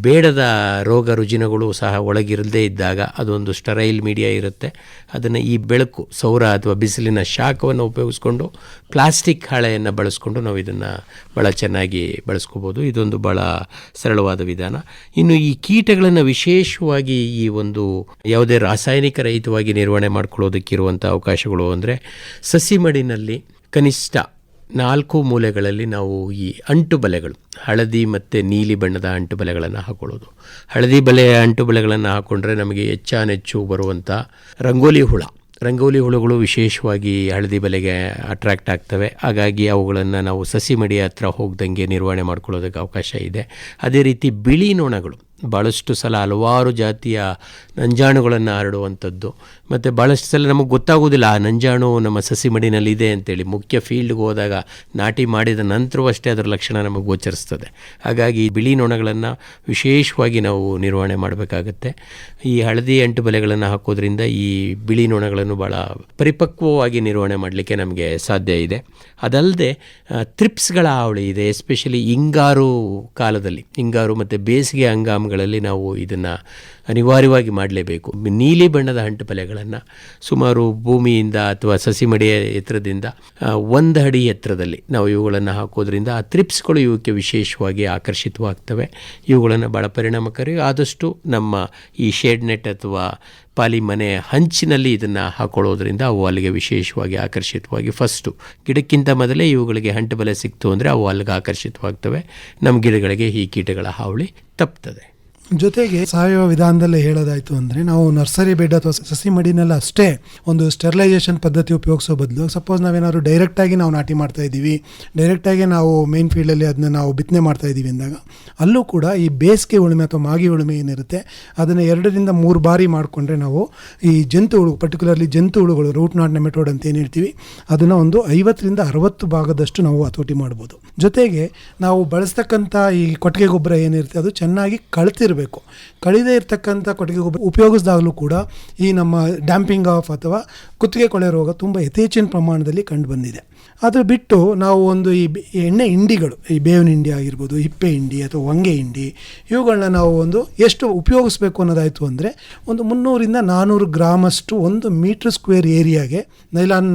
ಬೇಡದ ರೋಗ ರುಜಿನಗಳು ಸಹ ಒಳಗಿರದೇ ಇದ್ದಾಗ ಅದೊಂದು ಸ್ಟರೈಲ್ ಮೀಡಿಯಾ ಇರುತ್ತೆ. ಅದನ್ನು ಈ ಬೆಳಕು, ಸೌರ ಅಥವಾ ಬಿಸಿಲಿನ ಶಾಖವನ್ನು ಉಪಯೋಗಿಸ್ಕೊಂಡು ಪ್ಲಾಸ್ಟಿಕ್ ಹಾಳೆಯನ್ನು ಬಳಸ್ಕೊಂಡು ನಾವು ಇದನ್ನು ಭಾಳ ಚೆನ್ನಾಗಿ ಬಳಸ್ಕೋಬೋದು. ಇದೊಂದು ಭಾಳ ಸರಳವಾದ ವಿಧಾನ. ಇನ್ನು ಈ ಕೀಟಗಳನ್ನು ವಿಶೇಷವಾಗಿ ಈ ಒಂದು ಯಾವುದೇ ರಾಸಾಯನಿಕ ರಹಿತವಾಗಿ ನಿರ್ವಹಣೆ ಮಾಡ್ಕೊಳ್ಳೋದಕ್ಕಿರುವಂಥ ಅವಕಾಶಗಳು ಅಂದರೆ ಸಸಿ ಮಡಿನಲ್ಲಿ ಕನಿಷ್ಠ 4 ಮೂಲೆಗಳಲ್ಲಿ ನಾವು ಈ ಅಂಟು ಬಲೆಗಳು, ಹಳದಿ ಮತ್ತು ನೀಲಿ ಬಣ್ಣದ ಅಂಟು ಬಲೆಗಳನ್ನು ಹಾಕೊಳ್ಳೋದು. ಹಳದಿ ಬಲೆಯ ಅಂಟು ಬಲೆಗಳನ್ನು ಹಾಕ್ಕೊಂಡ್ರೆ ನಮಗೆ ಹೆಚ್ಚಾನೆಚ್ಚು ಬರುವಂಥ ರಂಗೋಲಿ ಹುಳುಗಳು ವಿಶೇಷವಾಗಿ ಹಳದಿ ಬಲೆಗೆ ಅಟ್ರಾಕ್ಟ್ ಆಗ್ತವೆ. ಹಾಗಾಗಿ ಅವುಗಳನ್ನು ನಾವು ಸಸಿ ಮಡಿಯ ಹತ್ರ ಹೋಗ್ದಂಗೆ ನಿರ್ವಹಣೆ ಮಾಡ್ಕೊಳ್ಳೋದಕ್ಕೆ ಅವಕಾಶ ಇದೆ. ಅದೇ ರೀತಿ ಬಿಳಿ ನೊಣಗಳು ಭಾಳಷ್ಟು ಸಲ ಹಲವಾರು ಜಾತಿಯ ನಂಜಾಣುಗಳನ್ನು ಹರಡುವಂಥದ್ದು. ಮತ್ತು ಭಾಳಷ್ಟು ಸಲ ನಮಗೆ ಗೊತ್ತಾಗೋದಿಲ್ಲ ಆ ನಂಜಾಣು ನಮ್ಮ ಸಸಿ ಮಡಿನಲ್ಲಿದೆ ಅಂತೇಳಿ. ಮುಖ್ಯ ಫೀಲ್ಡ್ಗೆ ಹೋದಾಗ ನಾಟಿ ಮಾಡಿದ ನಂತರವಷ್ಟೇ ಅದರ ಲಕ್ಷಣ ನಮಗೆ ಗೋಚರಿಸ್ತದೆ. ಹಾಗಾಗಿ ಬಿಳಿ ನೊಣಗಳನ್ನು ವಿಶೇಷವಾಗಿ ನಾವು ನಿರ್ವಹಣೆ ಮಾಡಬೇಕಾಗತ್ತೆ. ಈ ಹಳದಿ ಅಂಟು ಬಲೆಗಳನ್ನು ಹಾಕೋದ್ರಿಂದ ಈ ಬಿಳಿ ನೊಣಗಳನ್ನು ಭಾಳ ಪರಿಪಕ್ವವಾಗಿ ನಿರ್ವಹಣೆ ಮಾಡಲಿಕ್ಕೆ ನಮಗೆ ಸಾಧ್ಯ ಇದೆ. ಅದಲ್ಲದೆ ಥ್ರಿಪ್ಸ್ಗಳ ಹಾವಳಿ ಇದೆ, ಎಸ್ಪೆಷಲಿ ಹಿಂಗಾರು ಕಾಲದಲ್ಲಿ, ಹಿಂಗಾರು ಮತ್ತು ಬೇಸಿಗೆ ಹಂಗಾಮಗಳಲ್ಲಿ ನಾವು ಇದನ್ನು ಅನಿವಾರ್ಯವಾಗಿ ಮಾಡಲೇಬೇಕು. ನೀಲಿ ಬಣ್ಣದ ಅಂಟು ಬಲೆಗಳನ್ನು ಸುಮಾರು ಭೂಮಿಯಿಂದ ಅಥವಾ ಸಸಿ ಮಡಿಯ ಎತ್ತರದಿಂದ 1 ಅಡಿ ಎತ್ತರದಲ್ಲಿ ನಾವು ಇವುಗಳನ್ನು ಹಾಕೋದ್ರಿಂದ ಆ ಥ್ರಿಪ್ಸ್ಗಳು ಇವಕ್ಕೆ ವಿಶೇಷವಾಗಿ ಆಕರ್ಷಿತವಾಗ್ತವೆ. ಇವುಗಳನ್ನು ಭಾಳ ಪರಿಣಾಮಕಾರಿ. ಆದಷ್ಟು ನಮ್ಮ ಈ ಶೇಡ್ ನೆಟ್ ಅಥವಾ ಪಾಲಿ ಮನೆ ಹಂಚಿನಲ್ಲಿ ಇದನ್ನು ಹಾಕೊಳ್ಳೋದ್ರಿಂದ ಅವು ಅಲ್ಲಿಗೆ ವಿಶೇಷವಾಗಿ ಆಕರ್ಷಿತವಾಗಿ ಫಸ್ಟು ಗಿಡಕ್ಕಿಂತ ಮೊದಲೇ ಇವುಗಳಿಗೆ ಅಂಟು ಬಲೆ ಸಿಕ್ತು ಅಂದರೆ ಅವು ಅಲ್ಲಿಗೆ ಆಕರ್ಷಿತವಾಗ್ತವೆ. ನಮ್ಮ ಗಿಡಗಳಿಗೆ ಈ ಕೀಟಗಳ ಹಾವಳಿ ತಪ್ತದೆ. ಜೊತೆಗೆ ಸಾವಯವ ವಿಧಾನದಲ್ಲೇ ಹೇಳೋದಾಯಿತು ಅಂದರೆ ನಾವು ನರ್ಸರಿ ಬೆಡ್ ಅಥವಾ ಸಸಿ ಮಡಿನಲ್ಲಿ ಅಷ್ಟೇ ಒಂದು ಸ್ಟೆರಿಲೈಸೇಷನ್ ಪದ್ಧತಿ ಉಪಯೋಗಿಸೋ ಬದಲು, ಸಪೋಸ್ ನಾವೇನಾದ್ರು ಡೈರೆಕ್ಟಾಗಿ ನಾವು ನಾಟಿ ಮಾಡ್ತಾ ಇದ್ದೀವಿ, ಡೈರೆಕ್ಟಾಗಿ ನಾವು ಮೇನ್ ಫೀಲ್ಡಲ್ಲಿ ಅದನ್ನ ನಾವು ಬಿತ್ತನೆ ಮಾಡ್ತಾ ಇದ್ದೀವಿ ಅಂದಾಗ ಅಲ್ಲೂ ಕೂಡ ಈ ಬೇಸಿಗೆ ಉಳುಮೆ ಅಥವಾ ಮಾಗಿ ಉಳುಮೆ ಏನಿರುತ್ತೆ ಅದನ್ನು 2 ರಿಂದ 3 ಬಾರಿ ಮಾಡಿಕೊಂಡ್ರೆ ನಾವು ಈ ಜಂತು ಹುಳು, ಪರ್ಟಿಕ್ಯುಲರ್ಲಿ ಜಂತು ಹುಳುಗಳು, ರೂಟ್ ನಾಟ್ ನೆಮೆಟೋಡ್ ಅಂತ ಏನು ಹೇಳ್ತೀವಿ, ಅದನ್ನು ಒಂದು 50 ರಿಂದ 60 ಭಾಗದಷ್ಟು ನಾವು ಹತೋಟಿ ಮಾಡ್ಬೋದು. ಜೊತೆಗೆ ನಾವು ಬಳಸ್ತಕ್ಕಂಥ ಈ ಕೊಟ್ಟಿಗೆ ಗೊಬ್ಬರ ಏನಿರುತ್ತೆ ಅದು ಚೆನ್ನಾಗಿ ಕಳ್ತಿರಬೇಕು. ಕಳಿದೇ ಇರ್ತಕ್ಕಂಥ ಕೊಟ್ಟಿಗೆ ಗೊಬ್ಬರ ಉಪಯೋಗಿಸಿದಾಗಲೂ ಕೂಡ ಈ ನಮ್ಮ ಡ್ಯಾಂಪಿಂಗ್ ಆಫ್ ಅಥವಾ ಕುತ್ತಿಗೆ ಕೊಳೆ ರೋಗ ತುಂಬ ಯಥೇಚ್ಛಿನ ಪ್ರಮಾಣದಲ್ಲಿ ಕಂಡು ಬಂದಿದೆ. ಅದು ಬಿಟ್ಟು ನಾವು ಒಂದು ಈ ಎಣ್ಣೆ ಹಿಂಡಿಗಳು, ಈ ಬೇವಿನ ಹಿಂಡಿ ಆಗಿರ್ಬೋದು, ಹಿಪ್ಪೆ ಹಿಂಡಿ ಅಥವಾ ಹೊಂಗೆ ಹಿಂಡಿ, ಇವುಗಳನ್ನ ನಾವು ಒಂದು ಎಷ್ಟು ಉಪಯೋಗಿಸ್ಬೇಕು ಅನ್ನೋದಾಯಿತು ಅಂದರೆ ಒಂದು 300 ರಿಂದ 400 ಗ್ರಾಮಷ್ಟು 1 ಮೀಟರ್ ಸ್ಕ್ವೇರ್ ಏರಿಯಾಗೆ ನೈಲಾನ್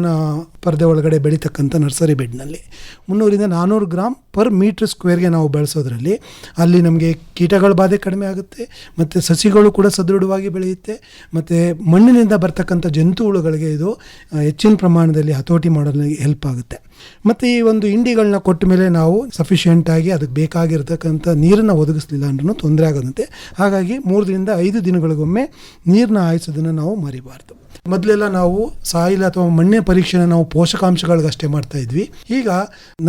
ಪರದೆ ಒಳಗಡೆ ಬೆಳೀತಕ್ಕಂಥ ನರ್ಸರಿ ಬೆಡ್ನಲ್ಲಿ 300 ರಿಂದ 400 ಗ್ರಾಮ್ ಪರ್ ಮೀಟರ್ ಸ್ಕ್ವೇರ್ಗೆ ನಾವು ಬೆಳೆಸೋದ್ರಲ್ಲಿ ಅಲ್ಲಿ ನಮಗೆ ಕೀಟಗಳ ಬಾಧೆ ಕಡಿಮೆ ಆಗುತ್ತೆ, ಮತ್ತು ಸಸಿಗಳು ಕೂಡ ಸದೃಢವಾಗಿ ಬೆಳೆಯುತ್ತೆ, ಮತ್ತು ಮಣ್ಣಿನಿಂದ ಬರ್ತಕ್ಕಂಥ ಜಂತು ಹುಳುಗಳಿಗೆ ಇದು ಹೆಚ್ಚಿನ ಪ್ರಮಾಣದಲ್ಲಿ ಹತೋಟಿ ಮಾಡಲು ಹೆಲ್ಪ್ ಆಗುತ್ತೆ. ಮತ್ತು ಈ ಒಂದು ಹಿಂಡಿಗಳನ್ನ ಕೊಟ್ಟ ಮೇಲೆ ನಾವು ಸಫಿಷಿಯೆಂಟಾಗಿ ಅದಕ್ಕೆ ಬೇಕಾಗಿರ್ತಕ್ಕಂಥ ನೀರನ್ನು ಒದಗಿಸಲಿಲ್ಲ ಅಂದ್ರೂ ತೊಂದರೆ ಆಗೋದಂತೆ. ಹಾಗಾಗಿ 3 ರಿಂದ 5 ದಿನಗಳಿಗೊಮ್ಮೆ ನೀರನ್ನ ಹಾಯಿಸೋದನ್ನು ನಾವು ಮರಿಬಾರ್ದು. ಮೊದಲೆಲ್ಲ ನಾವು ಸಾಯಿಲ್ ಅಥವಾ ಮಣ್ಣಿನ ಪರೀಕ್ಷೆನ ನಾವು ಪೋಷಕಾಂಶಗಳಿಗಷ್ಟೇ ಮಾಡ್ತಾ ಇದ್ವಿ. ಈಗ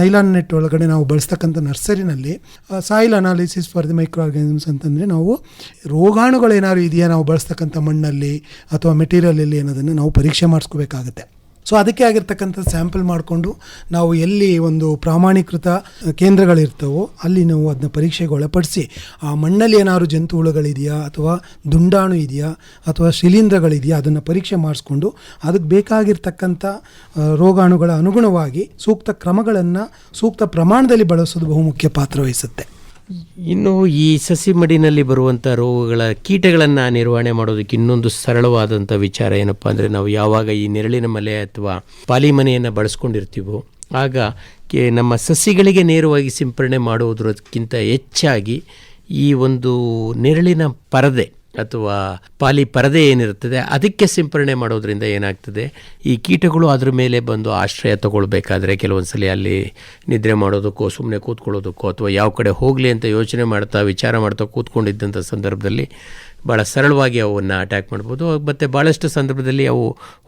ನೈಲಾನ್ ನೆಟ್ ಒಳಗಡೆ ನಾವು ಬಳಸ್ತಕ್ಕಂಥ ನರ್ಸರಿನಲ್ಲಿ soil analysis for the micro organisms ಅಂತಂದರೆ ನಾವು ರೋಗಾಣುಗಳೇನಾದ್ರು ಇದೆಯಾ ನಾವು ಬಳಸ್ತಕ್ಕಂಥ ಮಣ್ಣಲ್ಲಿ ಅಥವಾ ಮೆಟೀರಿಯಲಲ್ಲಿ ಅನ್ನೋದನ್ನು ನಾವು ಪರೀಕ್ಷೆ ಮಾಡಿಸ್ಕೋಬೇಕಾಗುತ್ತೆ. ಸೊ ಅದಕ್ಕೆ ಆಗಿರ್ತಕ್ಕಂಥ ಸ್ಯಾಂಪಲ್ ಮಾಡಿಕೊಂಡು ನಾವು ಎಲ್ಲಿ ಒಂದು ಪ್ರಾಮಾಣೀಕೃತ ಕೇಂದ್ರಗಳಿರ್ತವೋ ಅಲ್ಲಿ ನಾವು ಅದನ್ನ ಪರೀಕ್ಷೆಗೆ ಒಳಪಡಿಸಿ ಆ ಮಣ್ಣಲ್ಲಿ ಏನಾದ್ರು ಜಂತು ಹುಳುಗಳಿದೆಯಾ ಅಥವಾ ದುಂಡಾಣು ಇದೆಯಾ ಅಥವಾ ಶಿಲೀಂಧ್ರಗಳಿದೆಯಾ ಅದನ್ನು ಪರೀಕ್ಷೆ ಮಾಡಿಸ್ಕೊಂಡು ಅದಕ್ಕೆ ಬೇಕಾಗಿರ್ತಕ್ಕಂಥ ರೋಗಾಣುಗಳ ಅನುಗುಣವಾಗಿ ಸೂಕ್ತ ಕ್ರಮಗಳನ್ನು ಸೂಕ್ತ ಪ್ರಮಾಣದಲ್ಲಿ ಬಳಸೋದು ಬಹುಮುಖ್ಯ ಪಾತ್ರ ವಹಿಸುತ್ತೆ. ಇನ್ನು ಈ ಸಸಿ ಮಡಿನಲ್ಲಿ ಬರುವಂಥ ರೋಗಗಳ ಕೀಟಗಳನ್ನು ನಿರ್ವಹಣೆ ಮಾಡೋದಕ್ಕೆ ಇನ್ನೊಂದು ಸರಳವಾದಂಥ ವಿಚಾರ ಏನಪ್ಪ ಅಂದರೆ, ನಾವು ಯಾವಾಗ ಈ ನೆರಳಿನ ಮಲೆ ಅಥವಾ ಪಾಲಿ ಮನೆಯನ್ನು ಬಳಸ್ಕೊಂಡಿರ್ತೀವೋ ಆಗ ನಮ್ಮ ಸಸಿಗಳಿಗೆ ನೇರವಾಗಿ ಸಿಂಪರಣೆ ಮಾಡುವುದಕ್ಕಿಂತ ಹೆಚ್ಚಾಗಿ ಈ ಒಂದು ನೆರಳಿನ ಪರದೆ ಅಥವಾ ಪಾಲಿ ಪರದೆ ಏನಿರ್ತದೆ ಅದಕ್ಕೆ ಸಿಂಪರಣೆ ಮಾಡೋದ್ರಿಂದ ಏನಾಗ್ತದೆ, ಈ ಕೀಟಗಳು ಅದ್ರ ಮೇಲೆ ಬಂದು ಆಶ್ರಯ ತಗೊಳ್ಬೇಕಾದ್ರೆ ಕೆಲವೊಂದು ಸಲ ಅಲ್ಲಿ ನಿದ್ರೆ ಮಾಡೋದಕ್ಕೋ ಸುಮ್ಮನೆ ಕೂತ್ಕೊಳ್ಳೋದಕ್ಕೋ ಅಥವಾ ಯಾವ ಕಡೆ ಹೋಗಲಿ ಅಂತ ಯೋಚನೆ ಮಾಡ್ತಾ ವಿಚಾರ ಮಾಡ್ತಾ ಕೂತ್ಕೊಂಡಿದ್ದಂಥ ಸಂದರ್ಭದಲ್ಲಿ ಭಾಳ ಸರಳವಾಗಿ ಅವನ್ನು ಅಟ್ಯಾಕ್ ಮಾಡ್ಬೋದು. ಮತ್ತು ಭಾಳಷ್ಟು ಸಂದರ್ಭದಲ್ಲಿ ಅವು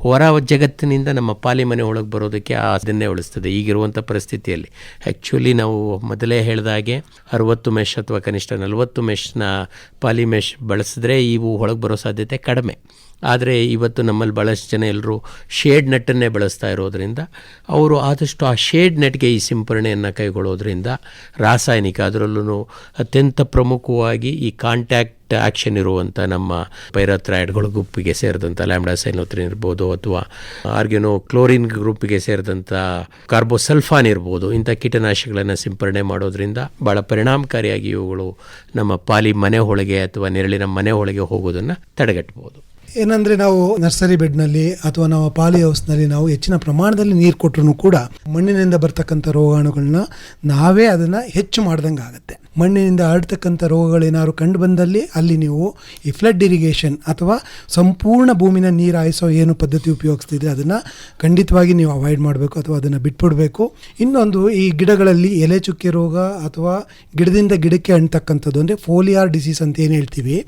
ಹೊರ ಜಗತ್ತಿನಿಂದ ನಮ್ಮ ಪಾಲಿ ಮನೆ ಒಳಗೆ ಬರೋದಕ್ಕೆ ಅದನ್ನೇ ಉಳಿಸ್ತದೆ. ಈಗಿರುವಂಥ ಪರಿಸ್ಥಿತಿಯಲ್ಲಿ ಆ್ಯಕ್ಚುಲಿ ನಾವು ಮೊದಲೇ ಹೇಳಿದಾಗೆ 60 ಮೆಶ್ ಅಥವಾ ಕನಿಷ್ಠ 40 ಮೆಶ್ನ ಪಾಲಿ ಮೆಶ್ ಬಳಸಿದ್ರೆ ಇವು ಒಳಗೆ ಬರೋ ಸಾಧ್ಯತೆ ಕಡಿಮೆ. ಆದರೆ ಇವತ್ತು ನಮ್ಮಲ್ಲಿ ಭಾಳಷ್ಟು ಜನ ಎಲ್ಲರೂ ಶೇಡ್ ನೆಟ್ಟನ್ನೇ ಬಳಸ್ತಾ ಇರೋದರಿಂದ ಅವರು ಆದಷ್ಟು ಆ ಶೇಡ್ ನೆಟ್ಗೆ ಈ ಸಿಂಪರಣೆಯನ್ನು ಕೈಗೊಳ್ಳೋದ್ರಿಂದ ರಾಸಾಯನಿಕ, ಅದರಲ್ಲೂ ಅತ್ಯಂತ ಪ್ರಮುಖವಾಗಿ ಈ ಕಾಂಟ್ಯಾಕ್ಟ್ ಆ್ಯಕ್ಷನ್ ಇರುವಂಥ ನಮ್ಮ ಪೈರಥ್ರಾಯ್ಡ್ಗಳ ಗುಂಪಿಗೆ ಸೇರಿದಂಥ ಲ್ಯಾಂಬ್ಡಾಸೈನೋತ್ರಿನ್ ಇರ್ಬೋದು ಅಥವಾ ಆರ್ಗ್ಯಾನೋ ಕ್ಲೋರಿನ್ ಗ್ರೂಪಿಗೆ ಸೇರಿದಂಥ ಕಾರ್ಬೋಸಲ್ಫಾನ್ ಇರ್ಬೋದು, ಇಂಥ ಕೀಟನಾಶಕಗಳನ್ನು ಸಿಂಪರಣೆ ಮಾಡೋದ್ರಿಂದ ಭಾಳ ಪರಿಣಾಮಕಾರಿಯಾಗಿ ಇವುಗಳು ನಮ್ಮ ಪಾಲಿ ಮನೆ ಒಳಗೆ ಅಥವಾ ನೆರಳಿನ ಮನೆ ಒಳಗೆ ಹೋಗೋದನ್ನು ತಡೆಗಟ್ಟಬಹುದು. ಏನಂದರೆ ನಾವು ನರ್ಸರಿ ಬೆಡ್ನಲ್ಲಿ ಅಥವಾ ನಾವು ಪಾಲಿ ಹೌಸ್ನಲ್ಲಿ ನಾವು ಹೆಚ್ಚಿನ ಪ್ರಮಾಣದಲ್ಲಿ ನೀರು ಕೊಟ್ಟರು ಕೂಡ ಮಣ್ಣಿನಿಂದ ಬರ್ತಕ್ಕಂಥ ರೋಗಾಣುಗಳನ್ನ ನಾವೇ ಅದನ್ನು ಹೆಚ್ಚು ಮಾಡ್ದಂಗೆ ಆಗುತ್ತೆ. ಮಣ್ಣಿನಿಂದ ಹರಡ್ತಕ್ಕಂಥ ರೋಗಗಳೇನಾದ್ರು ಕಂಡು ಬಂದಲ್ಲಿ ಅಲ್ಲಿ ನೀವು ಈ ಫ್ಲಡ್ ಇರಿಗೇಷನ್ ಅಥವಾ ಸಂಪೂರ್ಣ ಭೂಮಿನ ನೀರು ಹಾಯಿಸೋ ಏನು ಪದ್ಧತಿ ಉಪಯೋಗಿಸ್ತಿದ್ರೆ ಅದನ್ನು ಖಂಡಿತವಾಗಿ ನೀವು ಅವಾಯ್ಡ್ ಮಾಡಬೇಕು ಅಥವಾ ಅದನ್ನು ಬಿಟ್ಬಿಡಬೇಕು. ಇನ್ನೊಂದು, ಈ ಗಿಡಗಳಲ್ಲಿ ಎಲೆ ಚುಕ್ಕೆ ರೋಗ ಅಥವಾ ಗಿಡದಿಂದ ಗಿಡಕ್ಕೆ ಅಂಟತಕ್ಕಂಥದ್ದು ಅಂದರೆ ಫೋಲಿಯಾರ್ ಡಿಸೀಸ್ ಅಂತ ಏನು ಹೇಳ್ತೀವಿ,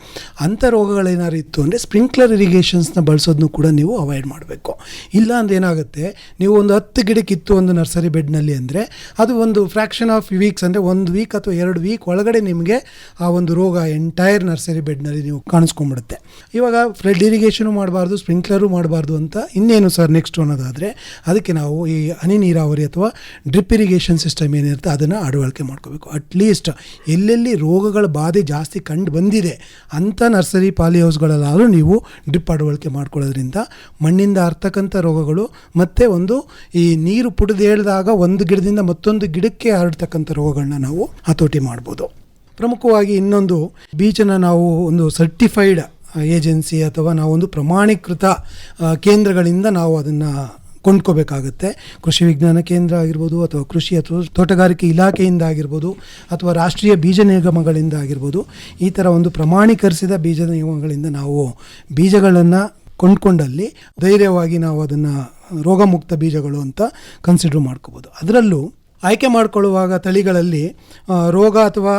ಅಂಥ ರೋಗಗಳೇನಾದ್ರು ಇತ್ತು ಅಂದರೆ ಸ್ಪ್ರಿಂಕ್ಲರ್ ಇರಿಗೇಷನ್ಸ್ನ ಬಳಸೋದನ್ನು ಕೂಡ ನೀವು ಅವಾಯ್ಡ್ ಮಾಡಬೇಕು. ಇಲ್ಲ ಅಂದ್ರೆ ಏನಾಗುತ್ತೆ, ನೀವು ಒಂದು 10 ಗಿಡಕ್ಕಿತ್ತು ಒಂದು ನರ್ಸರಿ ಬೆಡ್ನಲ್ಲಿ ಅಂದರೆ ಅದು ಒಂದು ಫ್ರ್ಯಾಕ್ಷನ್ ಆಫ್ ವೀಕ್ಸ್, ಅಂದರೆ 1 ವೀಕ್ ಅಥವಾ 2 ವೀಕ್ ಒಳಗಡೆ ನಿಮಗೆ ಆ ಒಂದು ರೋಗ ಎಂಟೈರ್ ನರ್ಸರಿ ಬೆಡ್ನಲ್ಲಿ ನೀವು ಕಾಣಿಸ್ಕೊಂಡ್ಬಿಡುತ್ತೆ. ಇವಾಗ ಫ್ಲಡ್ ಇರಿಗೇಷನು ಮಾಡಬಾರ್ದು, ಸ್ಪ್ರಿಂಕ್ಲರು ಮಾಡಬಾರ್ದು ಅಂತ ಇನ್ನೇನು ಸರ್ ನೆಕ್ಸ್ಟ್ ಅನ್ನೋದಾದರೆ ಅದಕ್ಕೆ ನಾವು ಈ ಹನಿ ನೀರಾವರಿ ಅಥವಾ ಡ್ರಿಪ್ ಇರಿಗೇಷನ್ ಸಿಸ್ಟಮ್ ಏನಿರುತ್ತೆ ಅದನ್ನು ಅಳವಡಿಕೆ ಮಾಡ್ಕೋಬೇಕು. ಅಟ್ಲೀಸ್ಟ್ ಎಲ್ಲೆಲ್ಲಿ ರೋಗಗಳ ಬಾಧೆ ಜಾಸ್ತಿ ಕಂಡು ಬಂದಿದೆ ಅಂಥ ನರ್ಸರಿ ಪಾಲಿ ಹೌಸ್ಗಳಲ್ಲಾದರೂ ನೀವು ಡ್ರಿಪ್ ಅಳವಡಿಕೆ ಮಾಡ್ಕೊಳ್ಳೋದ್ರಿಂದ ಮಣ್ಣಿಂದ ಹರ್ತಕ್ಕಂಥ ರೋಗಗಳು ಮತ್ತು ಒಂದು ಈ ನೀರು ಪುಡಿದೇಳಿದಾಗ ಒಂದು ಗಿಡದಿಂದ ಮತ್ತೊಂದು ಗಿಡಕ್ಕೆ ಹರಡ್ತಕ್ಕಂಥ ರೋಗಗಳನ್ನ ನಾವು ಹತೋಟಿ ಮಾಡ್ಬೋದು. ಪ್ರಮುಖವಾಗಿ ಇನ್ನೊಂದು ಬೀಜನ ನಾವು ಒಂದು ಸರ್ಟಿಫೈಡ್ ಏಜೆನ್ಸಿ ಅಥವಾ ನಾವೊಂದು ಪ್ರಮಾಣೀಕೃತ ಕೇಂದ್ರಗಳಿಂದ ನಾವು ಅದನ್ನು ಕೊಂಡ್ಕೋಬೇಕಾಗುತ್ತೆ. ಕೃಷಿ ವಿಜ್ಞಾನ ಕೇಂದ್ರ ಆಗಿರ್ಬೋದು ಅಥವಾ ಕೃಷಿ ಅಥವಾ ತೋಟಗಾರಿಕೆ ಇಲಾಖೆಯಿಂದ ಆಗಿರ್ಬೋದು ಅಥವಾ ರಾಷ್ಟ್ರೀಯ ಬೀಜ ನಿಗಮಗಳಿಂದ ಆಗಿರ್ಬೋದು. ಈ ಥರ ಒಂದು ಪ್ರಮಾಣೀಕರಿಸಿದ ಬೀಜ ನಿಗಮಗಳಿಂದ ನಾವು ಬೀಜಗಳನ್ನು ಕೊಂಡ್ಕೊಂಡಲ್ಲಿ ಧೈರ್ಯವಾಗಿ ನಾವು ಅದನ್ನು ರೋಗಮುಕ್ತ ಬೀಜಗಳು ಅಂತ ಕನ್ಸಿಡರ್ ಮಾಡ್ಕೋಬೋದು. ಅದರಲ್ಲೂ ಆಯ್ಕೆ ಮಾಡಿಕೊಳ್ಳುವಾಗ ತಳಿಗಳಲ್ಲಿ ರೋಗ ಅಥವಾ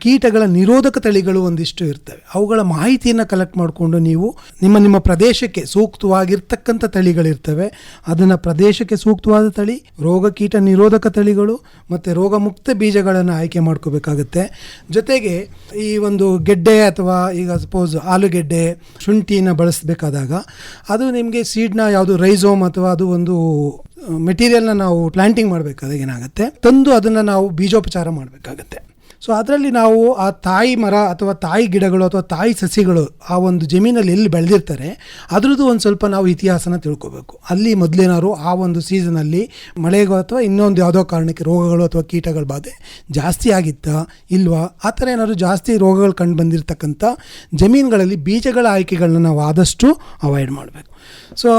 ಕೀಟಗಳ ನಿರೋಧಕ ತಳಿಗಳು ಒಂದಿಷ್ಟು ಇರ್ತವೆ. ಅವುಗಳ ಮಾಹಿತಿಯನ್ನು ಕಲೆಕ್ಟ್ ಮಾಡಿಕೊಂಡು ನೀವು ನಿಮ್ಮ ಪ್ರದೇಶಕ್ಕೆ ಸೂಕ್ತವಾಗಿರ್ತಕ್ಕಂಥ ತಳಿಗಳಿರ್ತವೆ, ಅದನ್ನು ಪ್ರದೇಶಕ್ಕೆ ಸೂಕ್ತವಾದ ತಳಿ, ರೋಗ ಕೀಟ ನಿರೋಧಕ ತಳಿಗಳು ಮತ್ತು ರೋಗಮುಕ್ತ ಬೀಜಗಳನ್ನು ಆಯ್ಕೆ ಮಾಡ್ಕೋಬೇಕಾಗುತ್ತೆ. ಜೊತೆಗೆ ಈ ಒಂದು ಗೆಡ್ಡೆ ಅಥವಾ ಈಗ ಸಪೋಸ್ ಆಲೂಗೆಡ್ಡೆ, ಶುಂಠಿನ ಬಳಸಬೇಕಾದಾಗ ಅದು ನಿಮಗೆ ಸೀಡ್ನ ಯಾವುದು ರೈಸೋಮ್ ಅಥವಾ ಅದು ಒಂದು ಮೆಟೀರಿಯಲ್ನ ನಾವು ಪ್ಲಾಂಟಿಂಗ್ ಮಾಡಬೇಕಾದಾಗ ಏನಾಗುತ್ತೆ, ತಂದು ಅದನ್ನು ನಾವು ಬೀಜೋಪಚಾರ ಮಾಡಬೇಕಾಗತ್ತೆ. ಸೊ ಅದರಲ್ಲಿ ನಾವು ಆ ತಾಯಿ ಮರ ಅಥವಾ ತಾಯಿ ಗಿಡಗಳು ಅಥವಾ ತಾಯಿ ಸಸಿಗಳು ಆ ಒಂದು ಜಮೀನಲ್ಲಿ ಎಲ್ಲಿ ಬೆಳೆದಿರ್ತಾರೆ ಅದರದ್ದು ಒಂದು ಸ್ವಲ್ಪ ನಾವು ಇತಿಹಾಸನ ತಿಳ್ಕೊಬೇಕು. ಅಲ್ಲಿ ಮೊದಲೇನಾದ್ರು ಆ ಒಂದು ಸೀಸನಲ್ಲಿ ಮಳೆಗೋ ಅಥವಾ ಇನ್ನೊಂದು ಯಾವುದೋ ಕಾರಣಕ್ಕೆ ರೋಗಗಳು ಅಥವಾ ಕೀಟಗಳ ಬಾಧೆ ಜಾಸ್ತಿ ಆಗಿತ್ತಾ ಇಲ್ವಾ, ಆ ಥರ ಏನಾದ್ರು ಜಾಸ್ತಿ ರೋಗಗಳು ಕಂಡು ಬಂದಿರತಕ್ಕಂಥ ಜಮೀನುಗಳಲ್ಲಿ ಬೀಜಗಳ ಆಯ್ಕೆಗಳನ್ನ ನಾವು ಆದಷ್ಟು ಅವಾಯ್ಡ್ ಮಾಡಬೇಕು. ಸೊ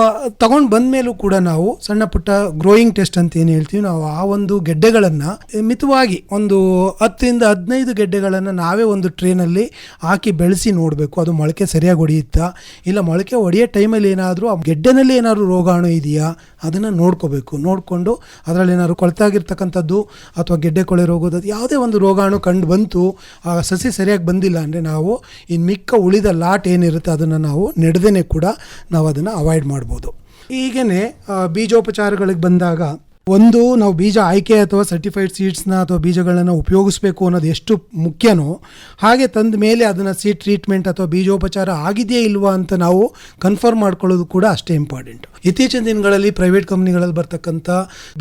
ತಗೊಂಡು ಬಂದ ಮೇಲೂ ಕೂಡ ನಾವು ಸಣ್ಣ ಪುಟ್ಟ ಗ್ರೋಯಿಂಗ್ ಟೆಸ್ಟ್ ಅಂತ ಏನು ಹೇಳ್ತೀವಿ, ನಾವು ಆ ಒಂದು ಗೆಡ್ಡೆಗಳನ್ನು ಮಿತವಾಗಿ ಒಂದು 10-15 ಗೆಡ್ಡೆಗಳನ್ನು ನಾವೇ ಒಂದು ಟ್ರೇನಲ್ಲಿ ಹಾಕಿ ಬೆಳೆಸಿ ನೋಡಬೇಕು. ಅದು ಮೊಳಕೆ ಸರಿಯಾಗಿ ಹೊಡೆಯುತ್ತಾ, ಇಲ್ಲ ಮೊಳಕೆ ಹೊಡೆಯೋ ಟೈಮಲ್ಲಿ ಏನಾದರೂ ಆ ಗೆಡ್ಡೆನಲ್ಲಿ ಏನಾದರೂ ರೋಗಾಣು ಇದೆಯಾ ಅದನ್ನು ನೋಡ್ಕೋಬೇಕು. ನೋಡಿಕೊಂಡು ಅದರಲ್ಲಿ ಏನಾದ್ರು ಕೊಳೆತಾಗಿರ್ತಕ್ಕಂಥದ್ದು ಅಥವಾ ಗೆಡ್ಡೆ ಕೊಳೆ ರೋಗದ ಯಾವುದೇ ಒಂದು ರೋಗಾಣು ಕಂಡು ಬಂತು, ಆ ಸಸಿ ಸರಿಯಾಗಿ ಬಂದಿಲ್ಲ ಅಂದರೆ ನಾವು ಇನ್ನು ಮಿಕ್ಕ ಉಳಿದ ಲಾಟ್ ಏನಿರುತ್ತೆ ಅದನ್ನು ನಾವು ನೆಡದೇನೆ ಕೂಡ ನಾವು ಅದನ್ನು ಅವಾಯ್ಡ್ ಮಾಡ್ಬೋದು. ಹೀಗೇ ಬೀಜೋಪಚಾರಗಳಿಗೆ ಬಂದಾಗ ಒಂದು ನಾವು ಬೀಜ ಆಯ್ಕೆ ಅಥವಾ ಸರ್ಟಿಫೈಡ್ ಸೀಡ್ಸ್ನ ಅಥವಾ ಬೀಜಗಳನ್ನು ಉಪಯೋಗಿಸ್ಬೇಕು ಅನ್ನೋದು ಎಷ್ಟು ಮುಖ್ಯನೋ ಹಾಗೆ ತಂದ ಮೇಲೆ ಅದನ್ನು ಸೀಡ್ ಟ್ರೀಟ್ಮೆಂಟ್ ಅಥವಾ ಬೀಜೋಪಚಾರ ಆಗಿದೆಯೇ ಇಲ್ವಾ ಅಂತ ನಾವು ಕನ್ಫರ್ಮ್ ಮಾಡ್ಕೊಳ್ಳೋದು ಕೂಡ ಅಷ್ಟೇ ಇಂಪಾರ್ಟೆಂಟ್. ಇತ್ತೀಚಿನ ದಿನಗಳಲ್ಲಿ ಪ್ರೈವೇಟ್ ಕಂಪ್ನಿಗಳಲ್ಲಿ ಬರ್ತಕ್ಕಂಥ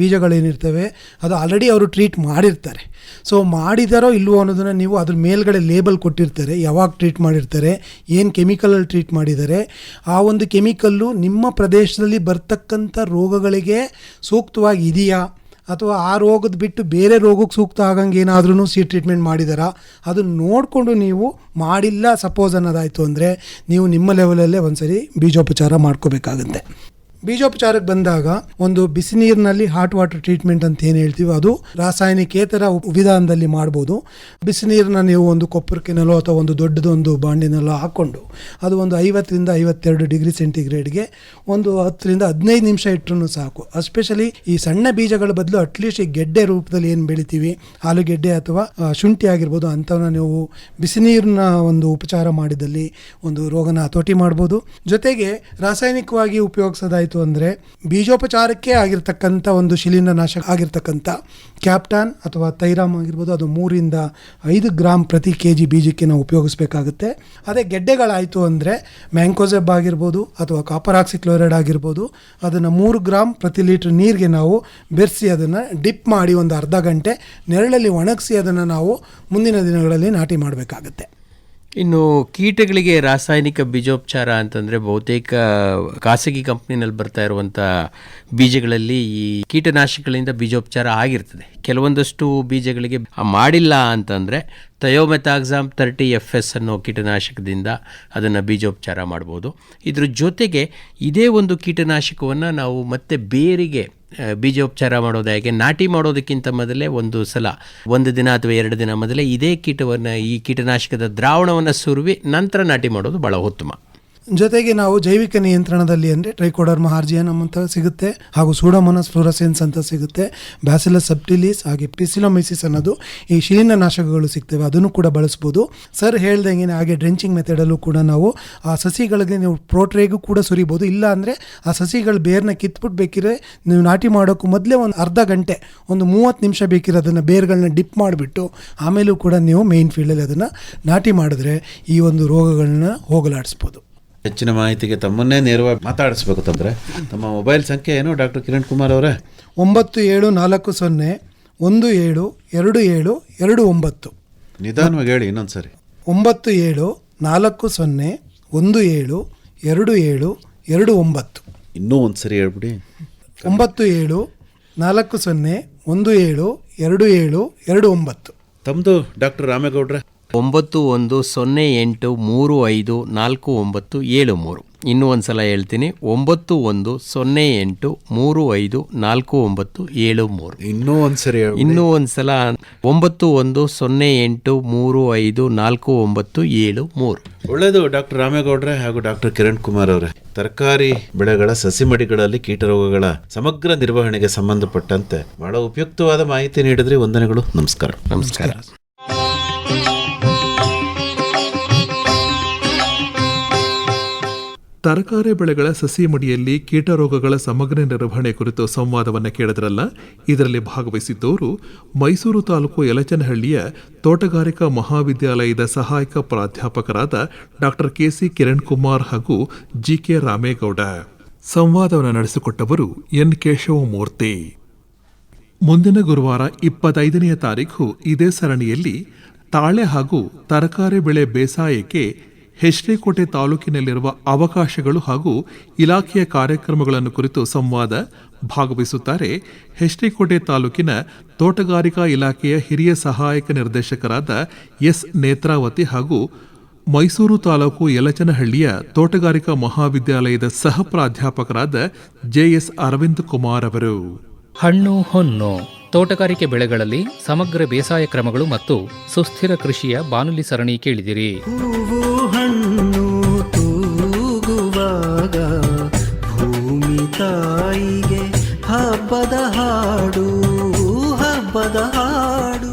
ಬೀಜಗಳೇನಿರ್ತವೆ ಅದು ಆಲ್ರೆಡಿ ಅವರು ಟ್ರೀಟ್ ಮಾಡಿರ್ತಾರೆ. ಸೊ ಮಾಡಿದಾರೋ ಇಲ್ವೋ ಅನ್ನೋದನ್ನು ನೀವು ಅದ್ರ ಮೇಲ್ಗಡೆ ಲೇಬಲ್ ಕೊಟ್ಟಿರ್ತಾರೆ, ಯಾವಾಗ ಟ್ರೀಟ್ ಮಾಡಿರ್ತಾರೆ, ಏನು ಕೆಮಿಕಲಲ್ಲಿ ಟ್ರೀಟ್ ಮಾಡಿದ್ದಾರೆ, ಆ ಒಂದು ಕೆಮಿಕಲ್ಲು ನಿಮ್ಮ ಪ್ರದೇಶದಲ್ಲಿ ಬರ್ತಕ್ಕಂಥ ರೋಗಗಳಿಗೆ ಸೂಕ್ತವಾಗಿ ಇದೆಯಾ ಅಥವಾ ಆ ರೋಗದ ಬಿಟ್ಟು ಬೇರೆ ರೋಗಕ್ಕೆ ಸೂಕ್ತ ಆಗಂಗೆ ಏನಾದ್ರೂ ಸೀಡ್ ಟ್ರೀಟ್ಮೆಂಟ್ ಮಾಡಿದಾರಾ ಅದನ್ನು ನೋಡಿಕೊಂಡು ನೀವು ಮಾಡಿಲ್ಲ ಸಪೋಸ್ ಅನ್ನೋದಾಯಿತು ಅಂದರೆ ನೀವು ನಿಮ್ಮ ಲೆವೆಲಲ್ಲೇ ಒಂದ್ಸರಿ ಬೀಜೋಪಚಾರ ಮಾಡ್ಕೋಬೇಕಾಗುತ್ತೆ. ಬೀಜೋಪಚಾರಕ್ಕೆ ಬಂದಾಗ ಒಂದು ಬಿಸಿ ನೀರಿನಲ್ಲಿ ಹಾಟ್ ವಾಟರ್ ಟ್ರೀಟ್ಮೆಂಟ್ ಅಂತ ಏನು ಹೇಳ್ತೀವಿ ಅದು ರಾಸಾಯನಿಕೇತರ ವಿಧಾನದಲ್ಲಿ ಮಾಡ್ಬೋದು. ಬಿಸಿ ನೀರನ್ನ ನೀವು ಒಂದು ಕೊಪ್ಪರಿಕೆನಲ್ಲೋ ಅಥವಾ ಒಂದು ದೊಡ್ಡದೊಂದು ಬಾಂಡಿನಲ್ಲೋ ಹಾಕ್ಕೊಂಡು ಅದು ಒಂದು 50-52 ಡಿಗ್ರಿ ಸೆಂಟಿಗ್ರೇಡ್ಗೆ ಒಂದು 10-15 ನಿಮಿಷ ಇಟ್ಟರೂ ಸಾಕು. ಎಸ್ಪೆಷಲಿ ಈ ಸಣ್ಣ ಬೀಜಗಳ ಬದಲು ಅಟ್ಲೀಸ್ಟ್ ಈ ಗೆಡ್ಡೆ ರೂಪದಲ್ಲಿ ಏನು ಬೆಳಿತೀವಿ, ಆಲೂಗೆಡ್ಡೆ ಅಥವಾ ಶುಂಠಿ ಆಗಿರ್ಬೋದು ಅಂಥವನ್ನ ನೀವು ಬಿಸಿ ನೀರನ್ನ ಒಂದು ಉಪಚಾರ ಮಾಡಿದಲ್ಲಿ ಒಂದು ರೋಗನ ಹತೋಟಿ ಮಾಡ್ಬೋದು. ಜೊತೆಗೆ ರಾಸಾಯನಿಕವಾಗಿ ಉಪಯೋಗಿಸೋದಾಯ್ತು ಅಂದರೆ ಬೀಜೋಪಚಾರಕ್ಕೆ ಆಗಿರ್ತಕ್ಕಂಥ ಒಂದು ಶಿಲೀಂಧ್ರನಾಶಕ ಆಗಿರ್ತಕ್ಕಂಥ ಕ್ಯಾಪ್ಟಾನ್ ಅಥವಾ ತೈರಾಮ್ ಆಗಿರ್ಬೋದು ಅದು 3-5 ಗ್ರಾಮ್ ಪ್ರತಿ kg ಬೀಜಕ್ಕೆ ನಾವು ಉಪಯೋಗಿಸ್ಬೇಕಾಗುತ್ತೆ. ಅದೇ ಗೆಡ್ಡೆಗಳಾಯಿತು ಅಂದರೆ ಮ್ಯಾಂಕೋಸೆಬ್ ಆಗಿರ್ಬೋದು ಅಥವಾ ಕಾಪರ್ ಆಕ್ಸಿಕ್ಲೋರೈಡ್ ಆಗಿರ್ಬೋದು ಅದನ್ನು 3 ಗ್ರಾಮ್ ಪ್ರತಿ ಲೀಟ್ರ್ ನೀರಿಗೆ ನಾವು ಬೆರೆಸಿ ಅದನ್ನು ಡಿಪ್ ಮಾಡಿ ಒಂದು ಅರ್ಧ ಗಂಟೆ ನೆರಳಲ್ಲಿ ಒಣಗಿಸಿ ಅದನ್ನು ನಾವು ಮುಂದಿನ ದಿನಗಳಲ್ಲಿ ನಾಟಿ ಮಾಡಬೇಕಾಗುತ್ತೆ. ಇನ್ನು ಕೀಟಗಳಿಗೆ ರಾಸಾಯನಿಕ ಬೀಜೋಪಚಾರ ಅಂತಂದರೆ ಬಹುತೇಕ ಖಾಸಗಿ ಕಂಪ್ನಿನಲ್ಲಿ ಬರ್ತಾ ಇರುವಂಥ ಬೀಜಗಳಲ್ಲಿ ಈ ಕೀಟನಾಶಕಗಳಿಂದ ಬೀಜೋಪಚಾರ ಆಗಿರ್ತದೆ. ಕೆಲವೊಂದಷ್ಟು ಬೀಜಗಳಿಗೆ ಮಾಡಿಲ್ಲ ಅಂತಂದರೆ ಥಯೋಮೆಥಾಕ್ಸಾಮ್ 30 FS ಅನ್ನೋ ಕೀಟನಾಶಕದಿಂದ ಅದನ್ನು ಬೀಜೋಪಚಾರ ಮಾಡ್ಬೋದು. ಇದ್ರ ಜೊತೆಗೆ ಇದೇ ಒಂದು ಕೀಟನಾಶಕವನ್ನು ನಾವು ಮತ್ತೆ ಬೇರಿಗೆ ಬೀಜೋಪಚಾರ ಮಾಡೋದು ಹೇಗೆ, ನಾಟಿ ಮಾಡೋದಕ್ಕಿಂತ ಮೊದಲೇ ಒಂದು ಸಲ 1 ದಿನ ಅಥವಾ 2 ದಿನ ಮೊದಲೇ ಇದೇ ಕೀಟವನ್ನು ಈ ಕೀಟನಾಶಕದ ದ್ರಾವಣವನ್ನು ಸುರುವಿ ನಂತರ ನಾಟಿ ಮಾಡೋದು ಭಾಳ ಉತ್ತಮ. ಜೊತೆಗೆ ನಾವು ಜೈವಿಕ ನಿಯಂತ್ರಣದಲ್ಲಿ ಅಂದರೆ ಟ್ರೈಕೋಡರ್ಮಾ ಹಾರ್ಜಿಯನಮ್ ಅಂತ ಸಿಗುತ್ತೆ, ಹಾಗೂ ಸೂಡೋಮೋನಾಸ್ ಫ್ಲೋರಸೆನ್ಸ್ ಅಂತ ಸಿಗುತ್ತೆ, ಬ್ಯಾಸಿಲಸ್ ಸಬ್ಟಿಲಿಸ್, ಹಾಗೆ ಪಿಸಿಲೋಮೈಸಿಸ್ ಅನ್ನೋದು ಈ ಶಿಲೀಂಧ್ರನಾಶಕಗಳು ಸಿಗ್ತವೆ, ಅದನ್ನು ಕೂಡ ಬಳಸ್ಬೋದು. ಸರ್ ಹೇಳ್ದಂಗೆ ಹಾಗೆ ಡ್ರೆಂಚಿಂಗ್ ಮೆಥಡಲ್ಲೂ ಕೂಡ ನಾವು ಆ ಸಸಿಗಳಿಗೆ ನೀವು ಪ್ರೋಟ್ರೇಗೂ ಕೂಡ ಸುರಿಬೋದು. ಇಲ್ಲ ಅಂದರೆ ಆ ಸಸಿಗಳು ಬೇರ್ನ ಕಿತ್ಬಿಟ್ಟು ಬೇಕಿದ್ರೆ ನೀವು ನಾಟಿ ಮಾಡೋಕ್ಕೂ ಮೊದಲೇ ಒಂದು ಅರ್ಧ ಗಂಟೆ, ಒಂದು 30 ನಿಮಿಷ ಬೇಕಿರೋ ಅದನ್ನು ಬೇರ್ಗಳನ್ನ ಡಿಪ್ ಮಾಡಿಬಿಟ್ಟು ಆಮೇಲೂ ಕೂಡ ನೀವು ಮೇನ್ ಫೀಲ್ಡಲ್ಲಿ ಅದನ್ನು ನಾಟಿ ಮಾಡಿದ್ರೆ ಈ ಒಂದು ರೋಗಗಳನ್ನ ಹೋಗಲಾಡಿಸ್ಬೋದು. ಹೆಚ್ಚಿನ ಮಾಹಿತಿಗೆ ತಮ್ಮನ್ನೇ ನೇರವಾಗಿ ಮಾತಾಡಿಸ್ಬೇಕು ತಂದರೆ ತಮ್ಮ ಮೊಬೈಲ್ ಸಂಖ್ಯೆ ಏನು ಡಾಕ್ಟರ್ ಕಿರಣ್ ಕುಮಾರ್ ಅವರೇ? 9740272729. ನಿಧಾನವಾಗಿ ಹೇಳಿ ಇನ್ನೊಂದ್ಸರಿ. 9740272729. ಇನ್ನೂ ಒಂದ್ಸರಿ ಹೇಳ್ಬಿಡಿ. 9740172729. ತಮ್ಮದು ಡಾಕ್ಟರ್ ರಾಮೇಗೌಡ್ರೆ? 9108354973. ಇನ್ನೂ ಒಂದು ಸಲ ಹೇಳ್ತೀನಿ, 9108354973. ಇನ್ನೂ ಒಂದ್ಸರಿ ಇನ್ನೂ ಒಂದು ಸಲ 9108354973. ಒಳ್ಳೆಯದು ಡಾಕ್ಟರ್ ರಾಮೇಗೌಡ್ರೆ ಹಾಗೂ ಡಾಕ್ಟರ್ ಕಿರಣ್ ಕುಮಾರ್ ಅವರೇ. ತರಕಾರಿ ಬೆಳೆಗಳ ಸಸಿಮಡಿಗಳಲ್ಲಿ ಕೀಟರೋಗಗಳ ಸಮಗ್ರ ನಿರ್ವಹಣೆಗೆ ಸಂಬಂಧಪಟ್ಟಂತೆ ಬಹಳ ಉಪಯುಕ್ತವಾದ ಮಾಹಿತಿ ನೀಡಿದ್ರಿ. ವಂದನೆಗಳು. ನಮಸ್ಕಾರ. ನಮಸ್ಕಾರ. ತರಕಾರಿ ಬೆಳೆಗಳ ಸಸಿ ಮಡಿಯಲ್ಲಿ ಕೀಟರೋಗಗಳ ಸಮಗ್ರ ನಿರ್ವಹಣೆ ಕುರಿತು ಸಂವಾದವನ್ನು ಕೇಳಿದ್ರಲ್ಲ. ಇದರಲ್ಲಿ ಭಾಗವಹಿಸಿದ್ದವರು ಮೈಸೂರು ತಾಲೂಕು ಯಲಚನಹಳ್ಳಿಯ ತೋಟಗಾರಿಕಾ ಮಹಾವಿದ್ಯಾಲಯದ ಸಹಾಯಕ ಪ್ರಾಧ್ಯಾಪಕರಾದ ಡಾಕ್ಟರ್ ಕೆಸಿ ಕಿರಣ್ ಕುಮಾರ್ ಹಾಗೂ ಜಿಕೆ ರಾಮೇಗೌಡ. ಸಂವಾದವನ್ನು ನಡೆಸಿಕೊಟ್ಟವರು ಎನ್ ಕೇಶವಮೂರ್ತಿ. ಮುಂದಿನ ಗುರುವಾರ 25ನೇ ತಾರೀಖು ಇದೇ ಸರಣಿಯಲ್ಲಿ ತಾಳೆ ಹಾಗೂ ತರಕಾರಿ ಬೆಳೆ ಬೇಸಾಯಕ್ಕೆ ಹೆಚ್ಡಿಕೋಟೆ ತಾಲೂಕಿನಲ್ಲಿರುವ ಅವಕಾಶಗಳು ಹಾಗೂ ಇಲಾಖೆಯ ಕಾರ್ಯಕ್ರಮಗಳನ್ನು ಕುರಿತು ಸಂವಾದ. ಭಾಗವಹಿಸುತ್ತಾರೆ ಹೆಚ್ಡಿಕೋಟೆ ತಾಲೂಕಿನ ತೋಟಗಾರಿಕಾ ಇಲಾಖೆಯ ಹಿರಿಯ ಸಹಾಯಕ ನಿರ್ದೇಶಕರಾದ ಎಸ್ ನೇತ್ರಾವತಿ ಹಾಗೂ ಮೈಸೂರು ತಾಲೂಕು ಯಲಚನಹಳ್ಳಿಯ ತೋಟಗಾರಿಕಾ ಮಹಾವಿದ್ಯಾಲಯದ ಸಹ ಪ್ರಾಧ್ಯಾಪಕರಾದ ಜೆಎಸ್ ಅರವಿಂದ್ ಕುಮಾರ್ ಅವರು. ಹಣ್ಣು ಹೊನ್ನು ತೋಟಗಾರಿಕೆ ಬೆಳೆಗಳಲ್ಲಿ ಸಮಗ್ರ ಬೇಸಾಯ ಕ್ರಮಗಳು ಮತ್ತು ಸುಸ್ಥಿರ ಕೃಷಿಯ ಬಾನುಲಿ ಸರಣಿ ಕೇಳಿದಿರಿ. ಹೂವು ಹಣ್ಣು ತೂಗುವಾಗ ಭೂಮಿ ತಾಯಿಗೆ ಹಬ್ಬದ ಹಾಡು, ಹಬ್ಬದ ಹಾಡು.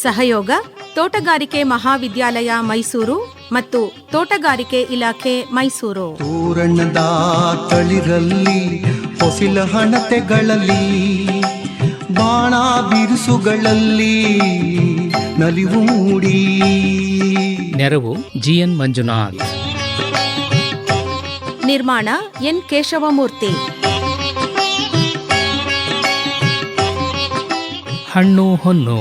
ಸಹಯೋಗ ತೋಟಗಾರಿಕೆ ಮಹಾವಿದ್ಯಾಲಯ ಮೈಸೂರು ಮತ್ತು ತೋಟಗಾರಿಕೆ ಇಲಾಖೆ ಮೈಸೂರು. ತೋರಣದ ತಳಿರಲ್ಲಿ ಹೊಸಿಲ ಹಣತೆಗಳಲ್ಲಿ ಬಾಣ ಬಿರುಸುಗಳಲ್ಲಿ ನಲಿವು ಮೂಡಿ. ನೆರವು ಜಿಎನ್ ಮಂಜುನಾಥ್. ನಿರ್ಮಾಣ ಎನ್ ಕೇಶವಮೂರ್ತಿ. ಹಣ್ಣು ಹೊನ್ನು